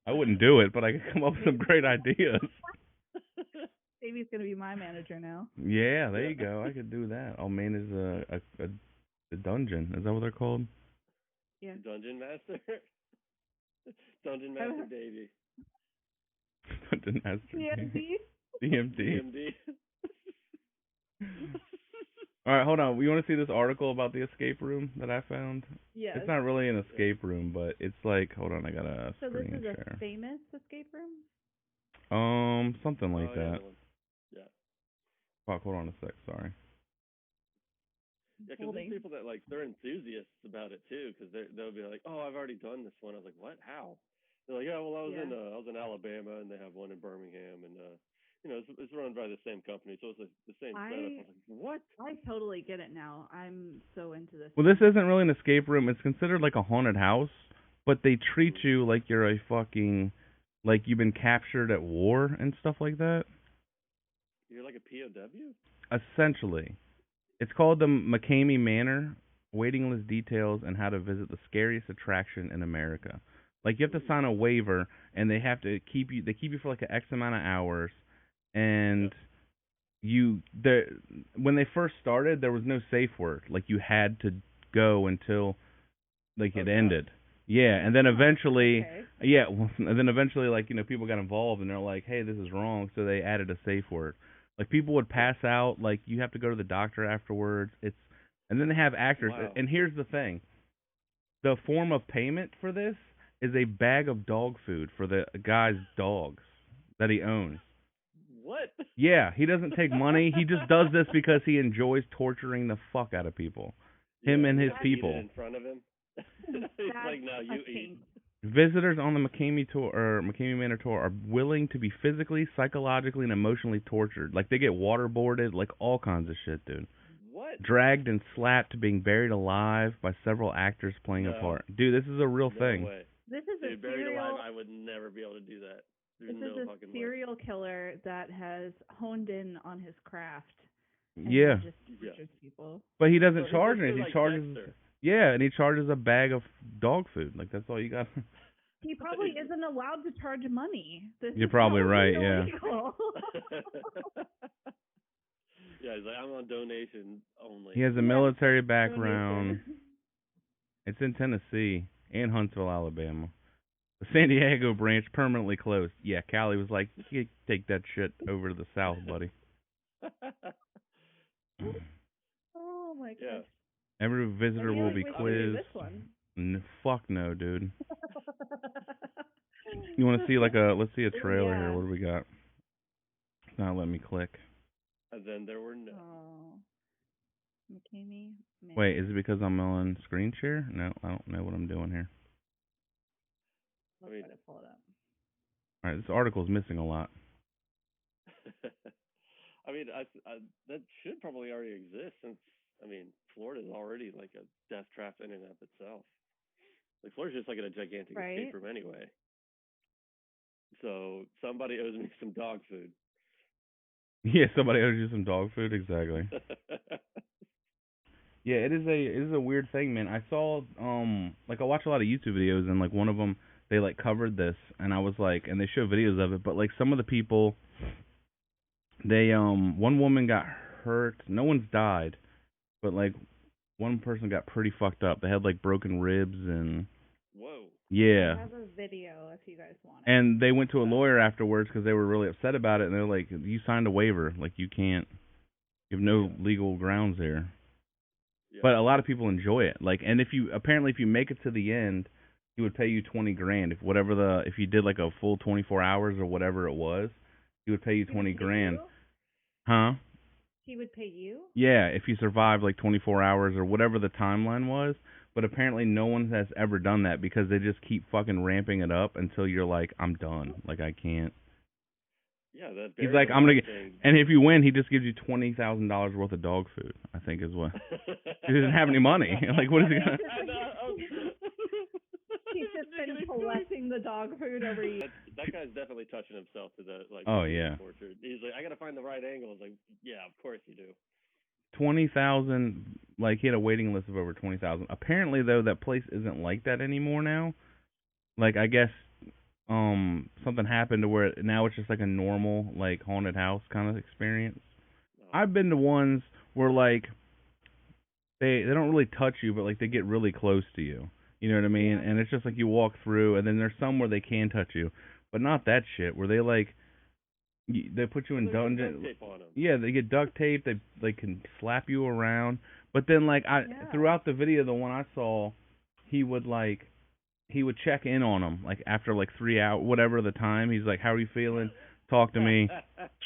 I wouldn't do it, but I could come up with some great ideas. Davey's gonna be my manager now. Yeah, there you go. I could do that. I'll manage a dungeon. Is that what they're called? Yeah. Dungeon Master. Dungeon Master Davey. Dungeon Master DMD. DMD. All right, hold on. You want to see this article about the escape room that I found? Yes. It's not really an escape room, but it's like, hold on, I got a screen share. So this is a famous escape room? Something like that. Yeah. Fuck, hold on a sec, sorry. Yeah, because there's people that, like, they're enthusiasts about it, too, because they'll be like, oh, I've already done this one. I was like, what? How? They're like, yeah, well, I was in Alabama, and they have one in Birmingham, and it's run by the same company, so it's the same setup. I was like, what? I totally get it now. I'm so into this. Well, this isn't really an escape room. It's considered like a haunted house, but they treat you like you're a fucking, like you've been captured at war and stuff like that. You're like a POW? Essentially. It's called the McKamey Manor, waiting list details and how to visit the scariest attraction in America. Like you have to sign a waiver, and they have to keep you. They keep you for like an X amount of hours, and when they first started, there was no safe word. Like you had to go until like it ended. Yeah, and then eventually, and then eventually, like people got involved, and they're like, hey, this is wrong, so they added a safe word. Like people would pass out, like you have to go to the doctor afterwards. And then they have actors. Wow. And here's the thing: the form of payment for this is a bag of dog food for the guy's dogs that he owns. What? Yeah, he doesn't take money. He just does this because he enjoys torturing the fuck out of people. Him and his people. In front of him. He's like, no, you eat. Visitors on the McKamey Manor tour are willing to be physically, psychologically, and emotionally tortured. Like they get waterboarded, like all kinds of shit, dude. What? Dragged and slapped, being buried alive by several actors playing a part. Dude, this is a real thing. Way. This is a buried alive. I would never be able to do that. There's this is a serial killer that has honed in on his craft. And just tortures people. But he doesn't charge anything. Like he charges. Dexter. Yeah, and he charges a bag of dog food. Like that's all you got. He probably isn't allowed to charge money. You're probably right. Illegal. Yeah, he's like, I'm on donation only. He has a military background. It's in Tennessee and Huntsville, Alabama. The San Diego branch permanently closed. Yeah, Callie was like, you take that shit over to the south, buddy. Oh my gosh. Yeah. Every visitor will be quizzed. This one. Fuck no, dude. You want to see let's see a trailer here. What do we got? It's not letting me click. And then there were no. Oh. McKamey Manor. Wait, is it because I'm on screen share? No, I don't know what I'm doing here. I'll try to pull it up. All right, this article's missing a lot. I mean, that should probably already exist since, Florida's already like a death trap in and of itself. Like, Florida's just like in a gigantic escape room anyway. So, somebody owes me some dog food. Yeah, somebody owes you some dog food, exactly. Yeah, it is a weird thing, man. I saw, I watch a lot of YouTube videos, and, one of them, they, covered this, and I was like, and they show videos of it, but, some of the people, they, one woman got hurt. No one's died, but, one person got pretty fucked up. They had, broken ribs and... Whoa. Yeah. I have a video if you guys want it. And they went to a lawyer afterwards because they were really upset about it, and they're like, you signed a waiver. You can't... You have no legal grounds there. Yeah. But a lot of people enjoy it. And if you make it to the end, he would pay you $20,000. If you did a full 24 hours or whatever it was, he would pay you $20,000. Huh? He would pay you? Yeah, if you survived 24 hours or whatever the timeline was. But apparently no one has ever done that because they just keep fucking ramping it up until you're like, I'm done. I can't. Yeah, that's. He's like, I'm gonna get, and if you win, he just gives you $20,000 worth of dog food. I think is what. He doesn't have any money. What is he gonna? He's just been collecting the dog food over years. That guy's definitely touching himself to the Oh yeah. Torture. He's like, I gotta find the right angle. It's like, yeah, of course you do. 20,000. He had a waiting list of over 20,000. Apparently, though, that place isn't like that anymore now. I guess something happened to where now it's just a normal haunted house kind of experience. Oh. I've been to ones where they don't really touch you, but they get really close to you. You know what I mean? Yeah. And it's just you walk through, and then there's some where they can touch you, but not that shit where they put you in dungeon. Yeah, they get duct tape. They can slap you around. But then throughout the video, the one I saw, he would check in on them after 3 hours, whatever the time. He's like, "How are you feeling? Talk to me.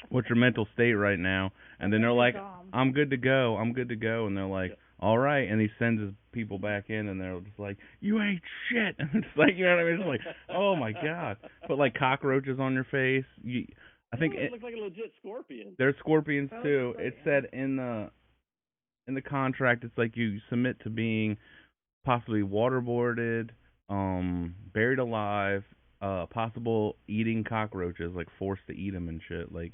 What's your mental state right now?" And then they're like, "I'm good to go. I'm good to go." And they're like, "All right." And he sends his people back in, and they're just like, "You ain't shit." And it's you know what I mean? It's oh my god. Put cockroaches on your face. I think it looked like a legit scorpion. There's scorpions Oh, too. scorpion. It said in the contract, it's like you submit to being possibly waterboarded, buried alive, possible eating cockroaches, like forced to eat them and shit. Like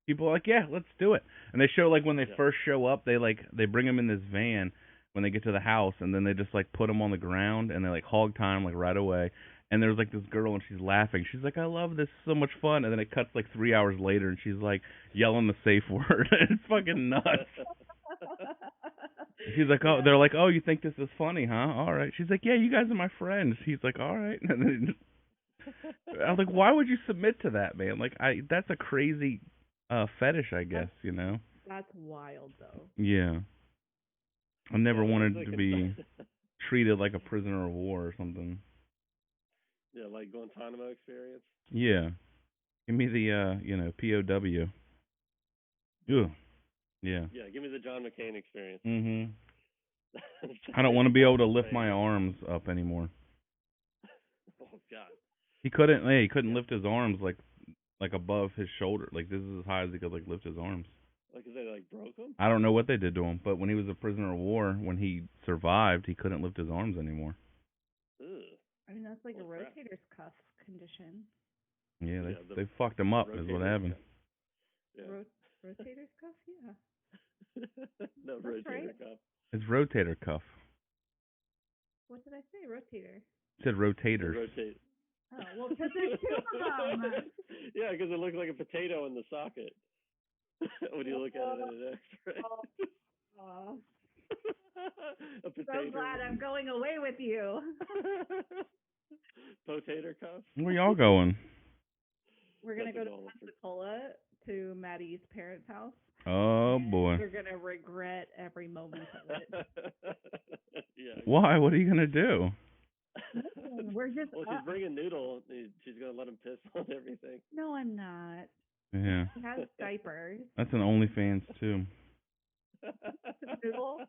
people are like, yeah, let's do it. And they show like when they first show up, they bring them in this van when they get to the house, and then they just like put them on the ground and they like hog tie them like right away. And there's like this girl and she's laughing. She's like, I love this, so much fun. And then it cuts like 3 hours later and she's like yelling the safe word. It's fucking nuts. She's like, oh, they're like, oh, you think this is funny, huh? All right. She's like, yeah, you guys are my friends. He's like, all right. And then I was like, why would you submit to that, man? Like, that's a crazy fetish, I guess, you know? That's wild, though. Yeah. I never wanted to be treated like a prisoner of war or something. Yeah, like Guantanamo experience. Yeah. Give me the, POW. Ugh. Yeah. Yeah, give me the John McCain experience. Mhm. I don't want to be able to lift my arms up anymore. Oh God. He couldn't lift his arms like above his shoulder. Like this is as high as he could like lift his arms. Like they like broke him? I don't know what they did to him, but when he was a prisoner of war, when he survived, he couldn't lift his arms anymore. Ugh. I mean, that's like a rotator's cuff condition. Yeah, they fucked him up is what happened. Yeah. Rotator's cuff? Yeah. No, that's rotator right. Cuff. It's rotator cuff. What did I say? Rotator. It said rotators. Rotate. Oh, well, because there's two of them. Yeah, because it looks like a potato in the socket when you look at it in an X-ray. A potato. So glad I'm going away with you. Potato cuff? Where y'all going? We're going to go to Pensacola to Maddie's parents' house. Oh, boy. We're going to regret every moment of it. Yeah. Why? What are you going to do? We're just. Well, she's bringing Noodle. She's going to let him piss on everything. No, I'm not. Yeah. He has diapers. That's an OnlyFans, too. Noodle?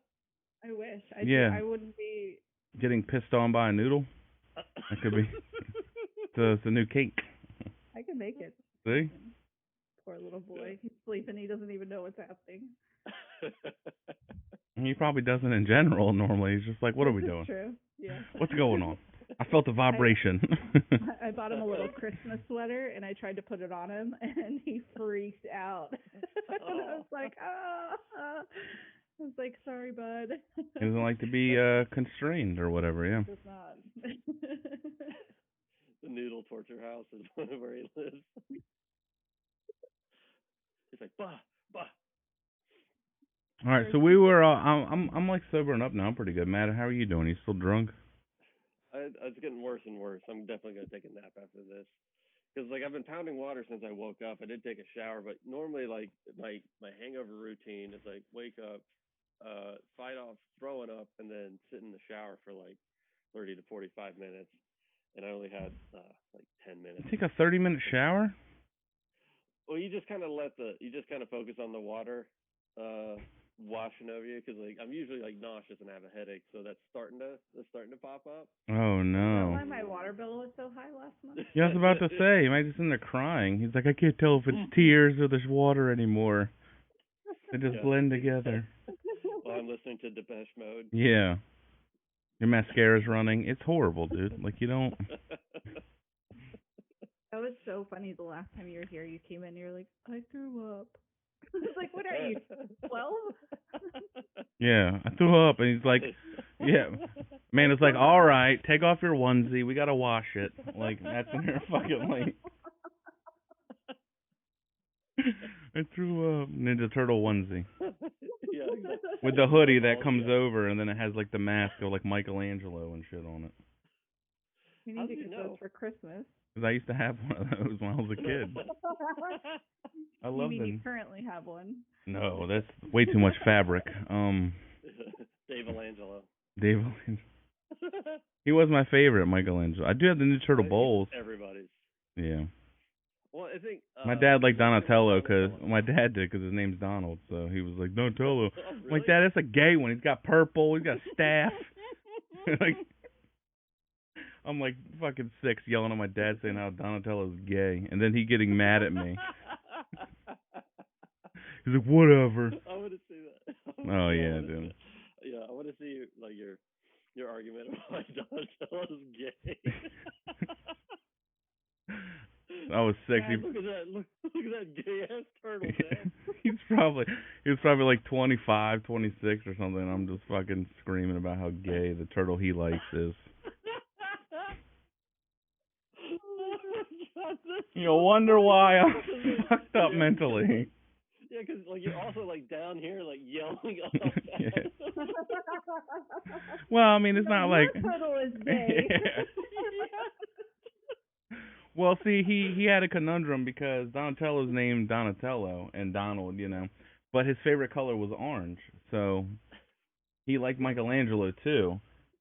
I wish. I wouldn't be. Getting pissed on by a noodle? That could be. It's a new cake. I can make it. See? Poor little boy. He's sleeping. He doesn't even know what's happening. He probably doesn't in general normally. He's just like, what are we doing? True. Yeah. What's going on? I felt a vibration. I bought him a little Christmas sweater, and I tried to put it on him, and he freaked out. And I was like, I was like, sorry, bud. He doesn't like to be constrained or whatever, yeah. Does not. The noodle torture house is where he lives. He's like, bah. All right, so we were. I'm like sobering up now. I'm pretty good. Matt, how are you doing? You still drunk? It's getting worse and worse. I'm definitely gonna take a nap after this, because like I've been pounding water since I woke up. I did take a shower, but normally like my hangover routine is like wake up, fight off throwing up, and then sit in the shower for like 30 to 45 minutes. And I only had like 10 minutes. Take a 30-minute shower? Well, you just kind of focus on the water washing over you, because like I'm usually like nauseous and have a headache, so that's starting to pop up. Oh no! Why my water bill was so high last month? Yeah, I was about to say, he might just in there crying. He's like, I can't tell if it's tears or there's water anymore. They just blend together. Well, I'm listening to Depeche Mode. Yeah. Your mascara's running. It's horrible, dude. Like, you don't... That was so funny. The last time you were here, you came in and you're like, I threw up. I was like, what are you, 12? Yeah, I threw up. And he's like, yeah. Man, it's like, all right, take off your onesie. We got to wash it. Like, that's in there fucking like... I threw up. Ninja Turtle onesie. Yeah, exactly. With the hoodie that comes over, and then it has like the mask of like Michelangelo and shit on it. You need to get those for Christmas. Because I used to have one of those when I was a kid. I love them. You currently have one? No, that's way too much fabric. Dave Alangelo. He was my favorite, Michelangelo. I do have the Ninja Turtle bowls. Everybody's. Yeah. Well, I think my dad liked Donatello because his name's Donald, so he was like Donatello. Oh, really? I'm like, Dad, that's a gay one. He's got purple. He's got a staff. Like, I'm like fucking 6, yelling at my dad saying how Donatello's gay, and then he getting mad at me. He's like, whatever. I want to see that. Oh yeah, dude. Yeah, I want to see like your argument about Donatello's gay. That was sexy. God, look at that! Look at that gay ass turtle, man. he was probably like 25, 26 or something. I'm just fucking screaming about how gay the turtle he likes is. You wonder why I'm fucked up mentally. Yeah, because like you're also like down here like yelling up. Yeah. Well, I mean, it's not like your turtle is gay. Yeah. Well, see, he had a conundrum because Donatello's named Donatello and Donald, you know, but his favorite color was orange, so he liked Michelangelo too.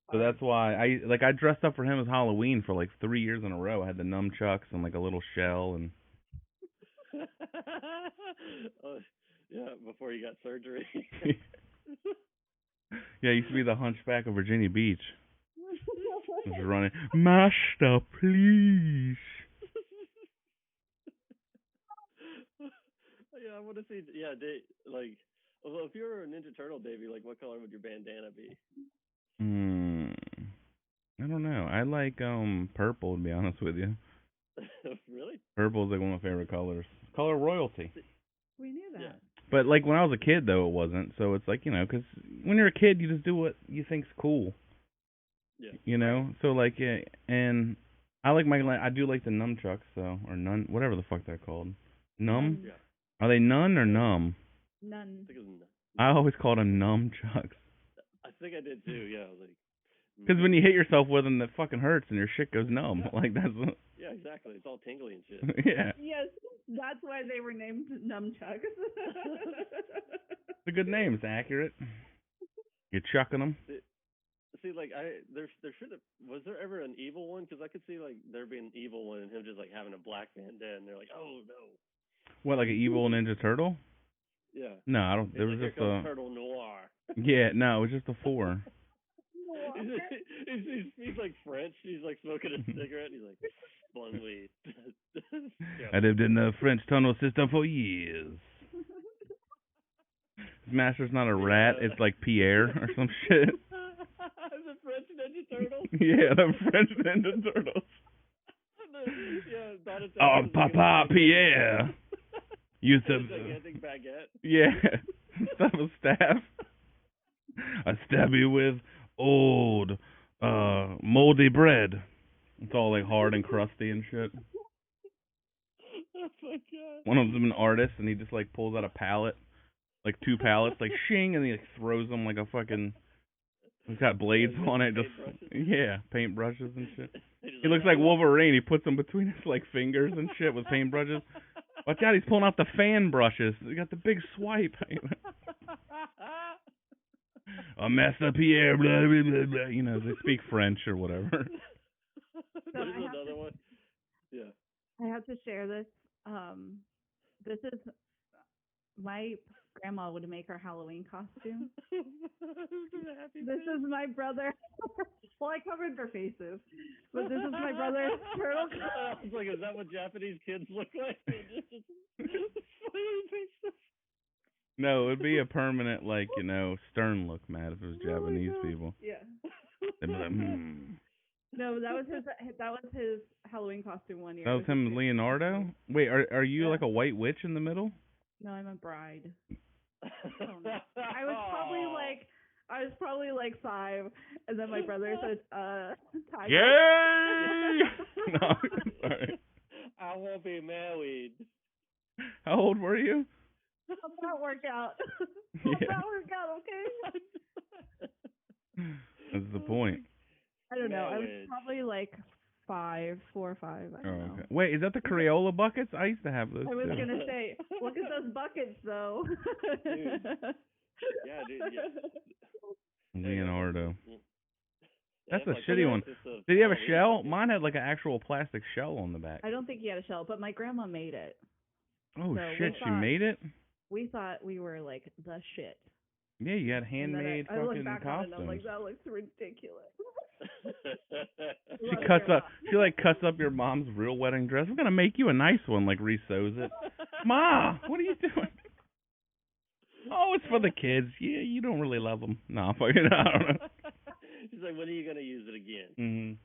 So that's why I dressed up for him as Halloween for like 3 years in a row. I had the nunchucks and like a little shell and. Yeah, before you got surgery. Yeah, I used to be the Hunchback of Virginia Beach. Just running, Master, please. Yeah, I want to see. Yeah, like, well, if you were a Ninja Turtle, Davey, like, what color would your bandana be? I don't know. I like purple, to be honest with you. Really? Purple is like one of my favorite colors. Color royalty. We knew that. Yeah. But like when I was a kid, though, it wasn't. So it's like, you know, because when you're a kid, you just do what you think's cool. Yeah. You know. So like, yeah, and I like I do like the nunchucks, though, or whatever the fuck they're called. Numb. Yeah. Are they none or numb? None. I think it was none. I always called them nunchucks. I think I did too. Yeah, I was like. Because when you hit yourself with them, that fucking hurts and your shit goes numb. Yeah. Like that's. Yeah, exactly. It's all tingly and shit. Yeah. Yes, that's why they were named nunchucks. It's a good name. It's accurate. You're chucking them. See, like there should have was there ever an evil one? Because I could see like there being an evil one and him just like having a black bandana and they're like, oh no. What, like an evil Ninja Turtle? Yeah. No, I don't. There it's was like, just a Turtle Noir. Yeah, no, it was just a 4. He's like French. He's like smoking a cigarette. And he's like, "Bon weed." I lived in the French tunnel system for years. His master's not a rat. It's like Pierre or some shit. The French Ninja Turtles. Yeah, the French Ninja Turtles. Yeah, Donatello. Oh, Papa Pierre. Used to. Gigantic baguette. Yeah, instead of a staff. I stab you with old, moldy bread. It's all like hard and crusty and shit. Oh my god. One of them's an artist, and he just like pulls out a pallet, like 2 pallets, like shing, and he like throws them like a fucking. He's got blades on it, just yeah, paint brushes and shit. He looks like Wolverine. He puts them between his like fingers and shit with paintbrushes. Watch out, he's pulling out the fan brushes. He got the big swipe. Master Pierre, blah, blah, blah, blah. You know, they speak French or whatever. There's another one. Yeah. I have to share this. This is my grandma would make our Halloween costume. This is my brother. Well, I covered their faces, but this is my brother's turtle. I was like, is that what Japanese kids look like? No, it would be a permanent, like, you know, stern look, Matt, if it was Japanese people. Yeah. They'd be like, No, that was his Halloween costume one year. That was him, Leonardo? Wait, are you like a white witch in the middle? No, I'm a bride. I was probably like 5, and then my brother said, "Tiger." Yay! No, sorry. I won't be married. How old were you? Hope that work out. Yeah. Hope that work out, okay? That's the point. I don't know. I was probably like 4 or 5. I don't know. Okay. Wait, is that the Crayola buckets? I used to have those. I was too. gonna say, look at those buckets, though. Dude. Yeah, dude. Yeah. Leonardo. That's Yeah, a shitty one. Did he have a Halloween shell? bucket. Mine had like an actual plastic shell on the back. I don't think he had a shell, but my grandma made it. Oh So shit, she made it? We thought we were like the shit. Yeah, you had handmade I look fucking back on it and I'm costumes. like, that looks ridiculous. She like cuts up your mom's real wedding dress. We're gonna make you a nice one, like resews it. Ma, what are you doing? Oh, it's for the kids. Yeah, you don't really love them. No, fucking, I don't know. He's like, when are you gonna use it again? Mm-hmm.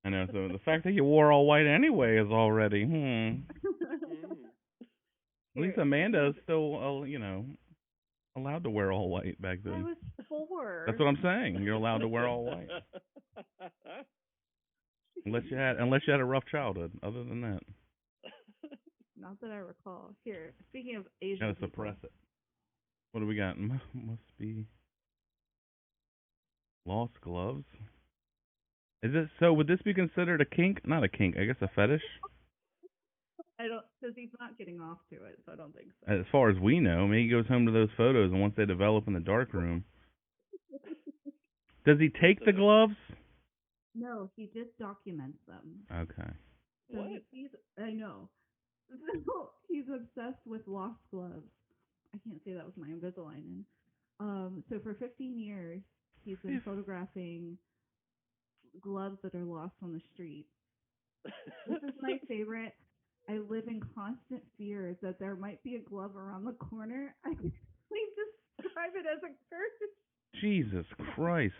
I know. So the fact that you wore all white anyway is already. At least Amanda is still, allowed to wear all white back then. I was 4. That's what I'm saying. You're allowed to wear all white. Unless you had a rough childhood. Other than that, Not that I recall. Here, speaking of Asian gotta people, suppress it. What do we got? Must be lost gloves. Is it so? Would this be considered a kink? Not a kink. I guess a fetish. I don't, because he's not getting off to it, so I don't think so. As far as we know, maybe he goes home to those photos, and once they develop in the dark room, does he take the gloves? No, he just documents them. Okay. So What? I know. So he's obsessed with lost gloves. I can't say that with my Invisalign in. So for 15 years, he's been photographing gloves that are lost on the street. This is my favorite. I live in constant fear that there might be a glove around the corner. I can only describe it as a curse. Jesus Christ.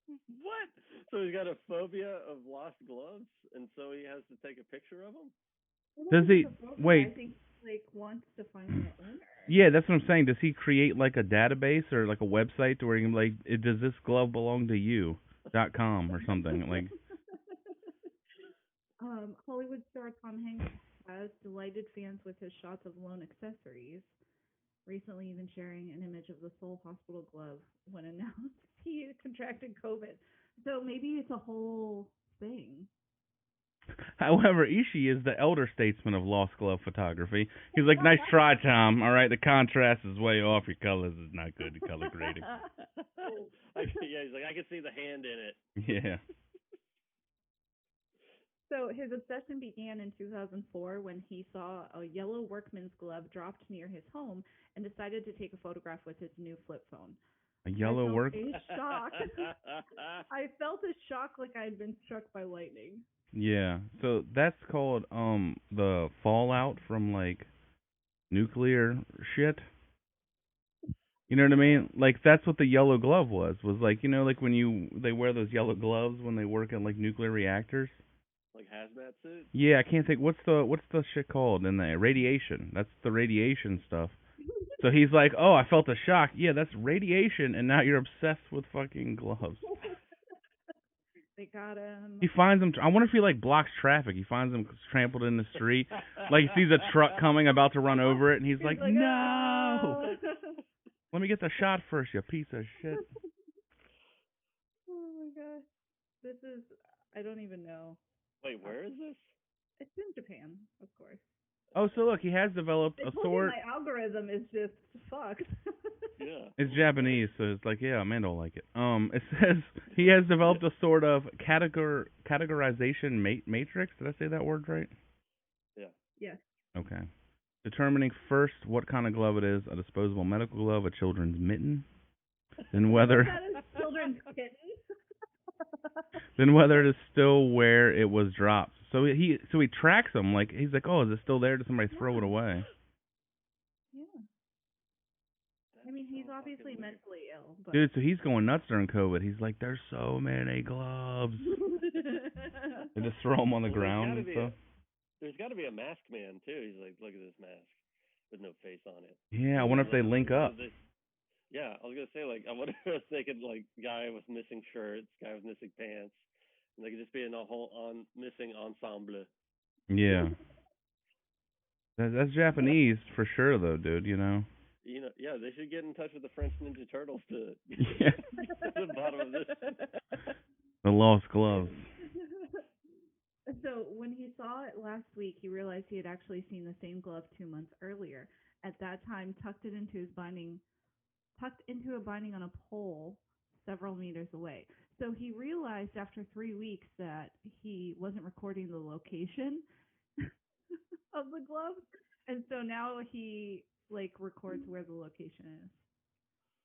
What? So he's got a phobia of lost gloves, and so he has to take a picture of them? Does he wait? I think he wants to find the owner. Yeah, that's what I'm saying. Does he create like a database or like a website to where he can does this glove belong to you.com or something like? Hollywood star Tom Hanks has delighted fans with his shots of loan accessories. Recently, even sharing an image of the Seoul hospital glove when announced he contracted COVID. So maybe it's a whole thing. However, Ishii is the elder statesman of lost glove photography. He's like, nice try, Tom. All right, the contrast is way off. Your colors is not good. The color grading. Yeah, he's like, I can see the hand in it. Yeah. So his obsession began in 2004 when he saw a yellow workman's glove dropped near his home and decided to take a photograph with his new flip phone. A yellow work. I felt a shock like I had been struck by lightning. Yeah. So that's called the fallout from like nuclear shit. You know what I mean? Like that's what the yellow glove was like, like when they wear those yellow gloves when they work in like nuclear reactors. Like hazmat suit? Yeah, I can't think what's the shit called in there? Radiation. That's the radiation stuff. So he's like, "Oh, I felt a shock." Yeah, that's radiation, and now you're obsessed with fucking gloves. They got him. He finds them. I wonder if he like blocks traffic. He finds them trampled in the street. Like he sees a truck coming, about to run over it, and he's like, "No! Let me get the shot first, you piece of shit." Oh my gosh, this is. I don't even know. Wait, where is this? It's in Japan, of course. Oh, so look, he has developed a sword. My algorithm is just fucked. Yeah. It's Japanese, so it's like, yeah, Amanda will like it. It says he has developed a sort of categorization matrix. Did I say that word right? Yeah. Yes. Okay. Determining first what kind of glove it is, a disposable medical glove, a children's mitten, then whether That is children's kitten. then whether it is still where it was dropped. So he tracks them. Like he's like, oh, is it still there? Did somebody throw it away? Yeah. I mean, he's obviously mentally ill. But... Dude, so he's going nuts during COVID. He's like, there's so many gloves. They just throw them on the ground and stuff. There's got to be a mask man too. He's like, look at this mask with no face on it. Yeah, I wonder if they link up. Yeah, I was gonna say, like, I wonder if they could, like, guy with missing shirts, guy with missing pants, and they could just be in a whole missing ensemble. Yeah. That's Japanese for sure, though, dude. Yeah, they should get in touch with the French Ninja Turtles to Yeah. get to the bottom of this. The lost gloves. So when he saw it last week, he realized he had actually seen the same glove 2 months earlier. At that time, tucked into a binding on a pole several meters away. So he realized after 3 weeks that he wasn't recording the location of the glove, and so now he records where the location is.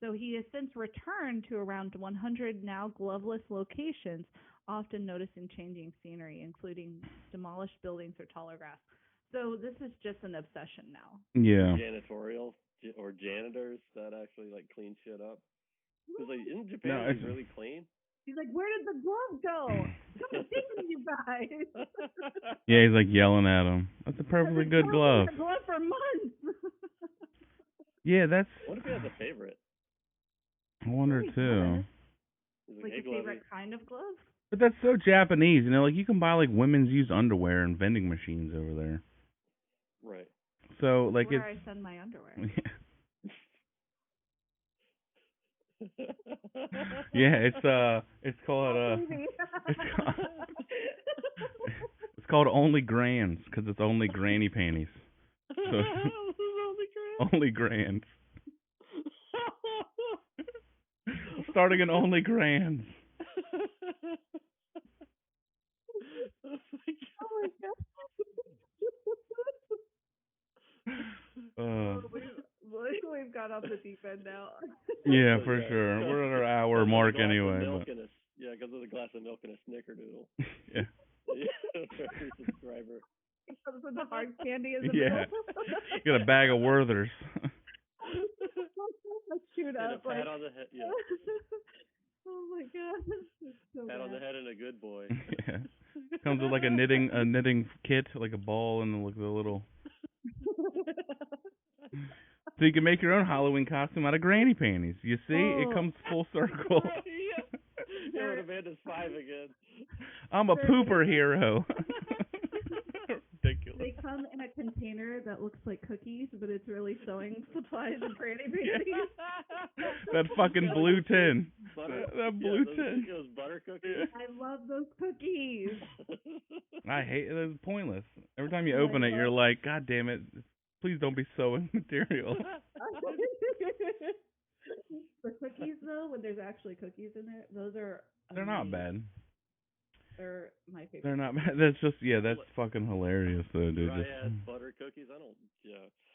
So he has since returned to around 100 now gloveless locations, often noticing changing scenery, including demolished buildings or taller grass. So this is just an obsession now. Yeah. Janitorial or janitors that actually like clean shit up. Because like in Japan, No, it's really clean. He's like, where did the glove go? Come see me, you guys. Yeah, he's like yelling at him. That's a perfectly good glove. I've had the glove for months. Yeah, that's. What if he has a favorite? I wonder too. He's Like hey, a favorite kind of glove? But that's so Japanese, you know. Like you can buy like women's used underwear and vending machines over there. Right. So like Where I send my underwear. Yeah, it's called it's called Only Grands because it's only granny panties. So only Grands. Starting in Only Grands. Oh my god. We've got off the deep end now. Yeah, for sure. We're at our hour mark anyway. Yeah, because of the glass of milk and a snickerdoodle. Yeah. Every subscriber. Comes with the hard candy in the Yeah. middle. Got a bag of Werthers. Shoot And up. a pat on the head. Yeah. Oh my god. So pat on the head and a good boy. Yeah. Comes with like a knitting kit, like a ball and like the little. So you can make your own Halloween costume out of granny panties. You see, it comes full circle. Yeah, when Amanda's 5 again. I'm a pooper hero. Ridiculous. They come in a container that looks like cookies, but it's really sewing supplies and granny panties. That fucking blue tin. That blue tin. Those butter cookies. I love those cookies. I hate it. It's pointless. Every time you open it, you're like, God damn it. Please don't be sewing material. The cookies, though, when there's actually cookies in it, those are amazing. They're not bad. They're my favorite. They're not bad. That's just, that's fucking hilarious, though, dude. Dry ass butter cookies? I don't,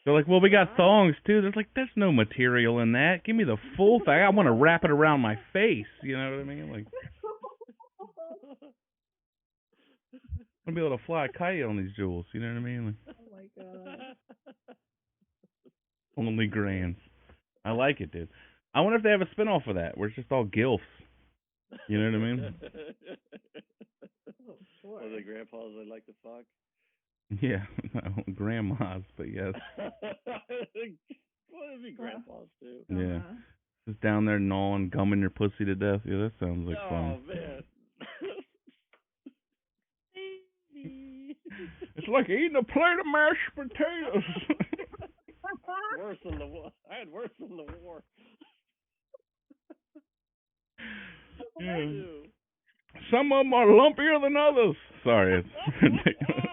They're like, well, we got thongs, too. There's like, there's no material in that. Give me the full thing. I want to wrap it around my face. You know what I mean? Like, I'm going to be able to fly a kite on these jewels. You know what I mean? Like, oh, my God. Only Grands. I like it, dude. I wonder if they have a spinoff of that where it's just all gilfs. You know what I mean? Oh, sure. Or the grandpas that like to fuck? Yeah, no, grandmas, but yes. Well, it'd be grandpas, too. Yeah. Just down there gnawing, gumming your pussy to death. Yeah, that sounds like fun. Oh, man. It's like eating a plate of mashed potatoes. Worse than the war. I had worse than the war. Yeah. Some of them are lumpier than others. Sorry, it's ridiculous.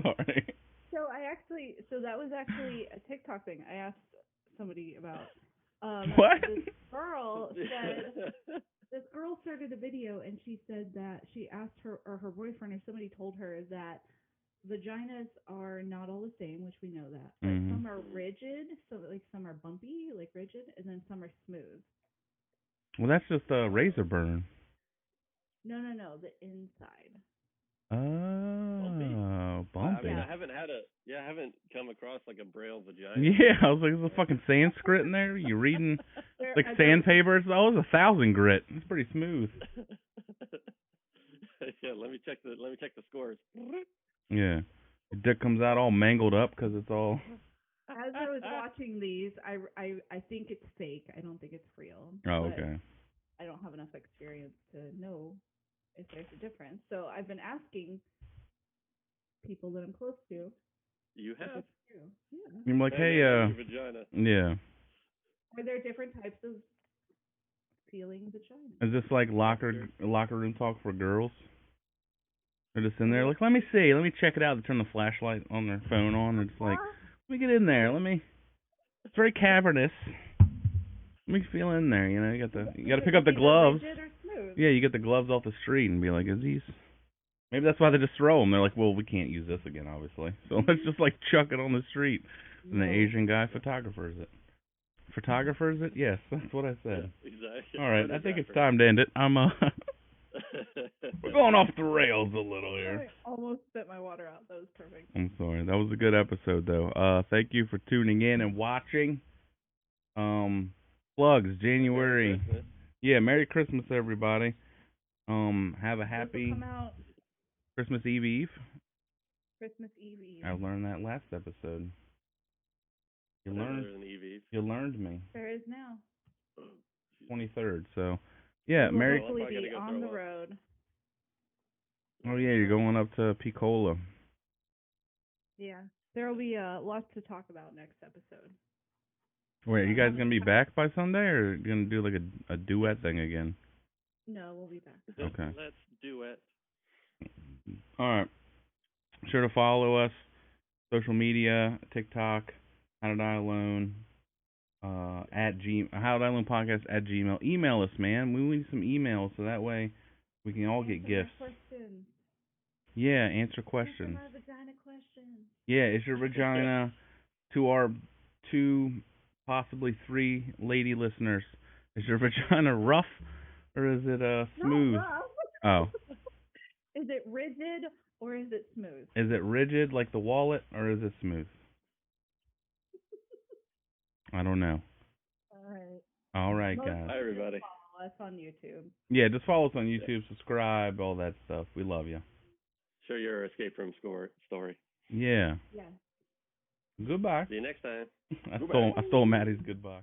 Sorry. So that was actually a TikTok thing I asked somebody about. What? This girl started a video and she said that she asked her boyfriend or somebody told her that vaginas are not all the same, which we know that. But some are rigid, so like some are bumpy, like rigid, and then some are smooth. Well, that's just a razor burn. No, the inside. Oh, bumpy. I mean, I haven't come across like a braille vagina. Yeah, I was like, is there fucking Sanskrit in there? You reading like sandpaper? Oh, it's 1,000 grit. It's pretty smooth. Yeah, let me check the scores. Yeah, your dick comes out all mangled up because it's all. As I was watching these, I think it's fake. I don't think it's real. Oh, okay. I don't have enough experience to know if there's a difference. So I've been asking people that I'm close to. You have? Yeah. I'm like, hey, vagina. Yeah. Are there different types of feeling vagina? Is this like locker room talk for girls? They're just in there like, let me check it out. They turn the flashlight on their phone on. And it's like, let me get in there. It's very cavernous. Let me feel in there. You know, you got to pick up the gloves. Yeah, you get the gloves off the street and be like, is these? Maybe that's why they just throw them. They're like, well, we can't use this again, obviously. So let's just like chuck it on the street. And the Asian guy photographers it. Photographers it? Yes, that's what I said. Exactly. All right, I think it's time to end it. We're going off the rails a little here. almost spit my water out. That was perfect. I'm sorry. That was a good episode, though. Thank you for tuning in and watching. Plugs, January. Merry Christmas, everybody. Have a happy Christmas Eve. Christmas Eve. I learned that last episode. You learned me. There is now. 23rd. So, yeah, Merry. Hopefully be on the road. Oh yeah, you're going up to Picola. Yeah, there will be lots to talk about next episode. Wait, are you guys gonna be back by Sunday, or gonna do like a duet thing again? No, we'll be back. Okay. Let's duet. All right. Sure to follow us. Social media, TikTok, How to Die Alone, How to Die Alone Podcast at Gmail. Email us, man. We need some emails so that way we can all get gifts. Questions. Yeah, answer questions. Answer my vagina questions. Yeah, is your vagina, to our 2, possibly 3 lady listeners, is your vagina rough or is it smooth? Not rough. Oh. Is it rigid or is it smooth? Is it rigid like the wallet or is it smooth? I don't know. All right, guys. Hi, everybody. Follow us on YouTube. Yeah, just follow us on YouTube, subscribe, all that stuff. We love you. Share your escape room story. Yeah. Yeah. Goodbye. See you next time. I stole Maddie's goodbye.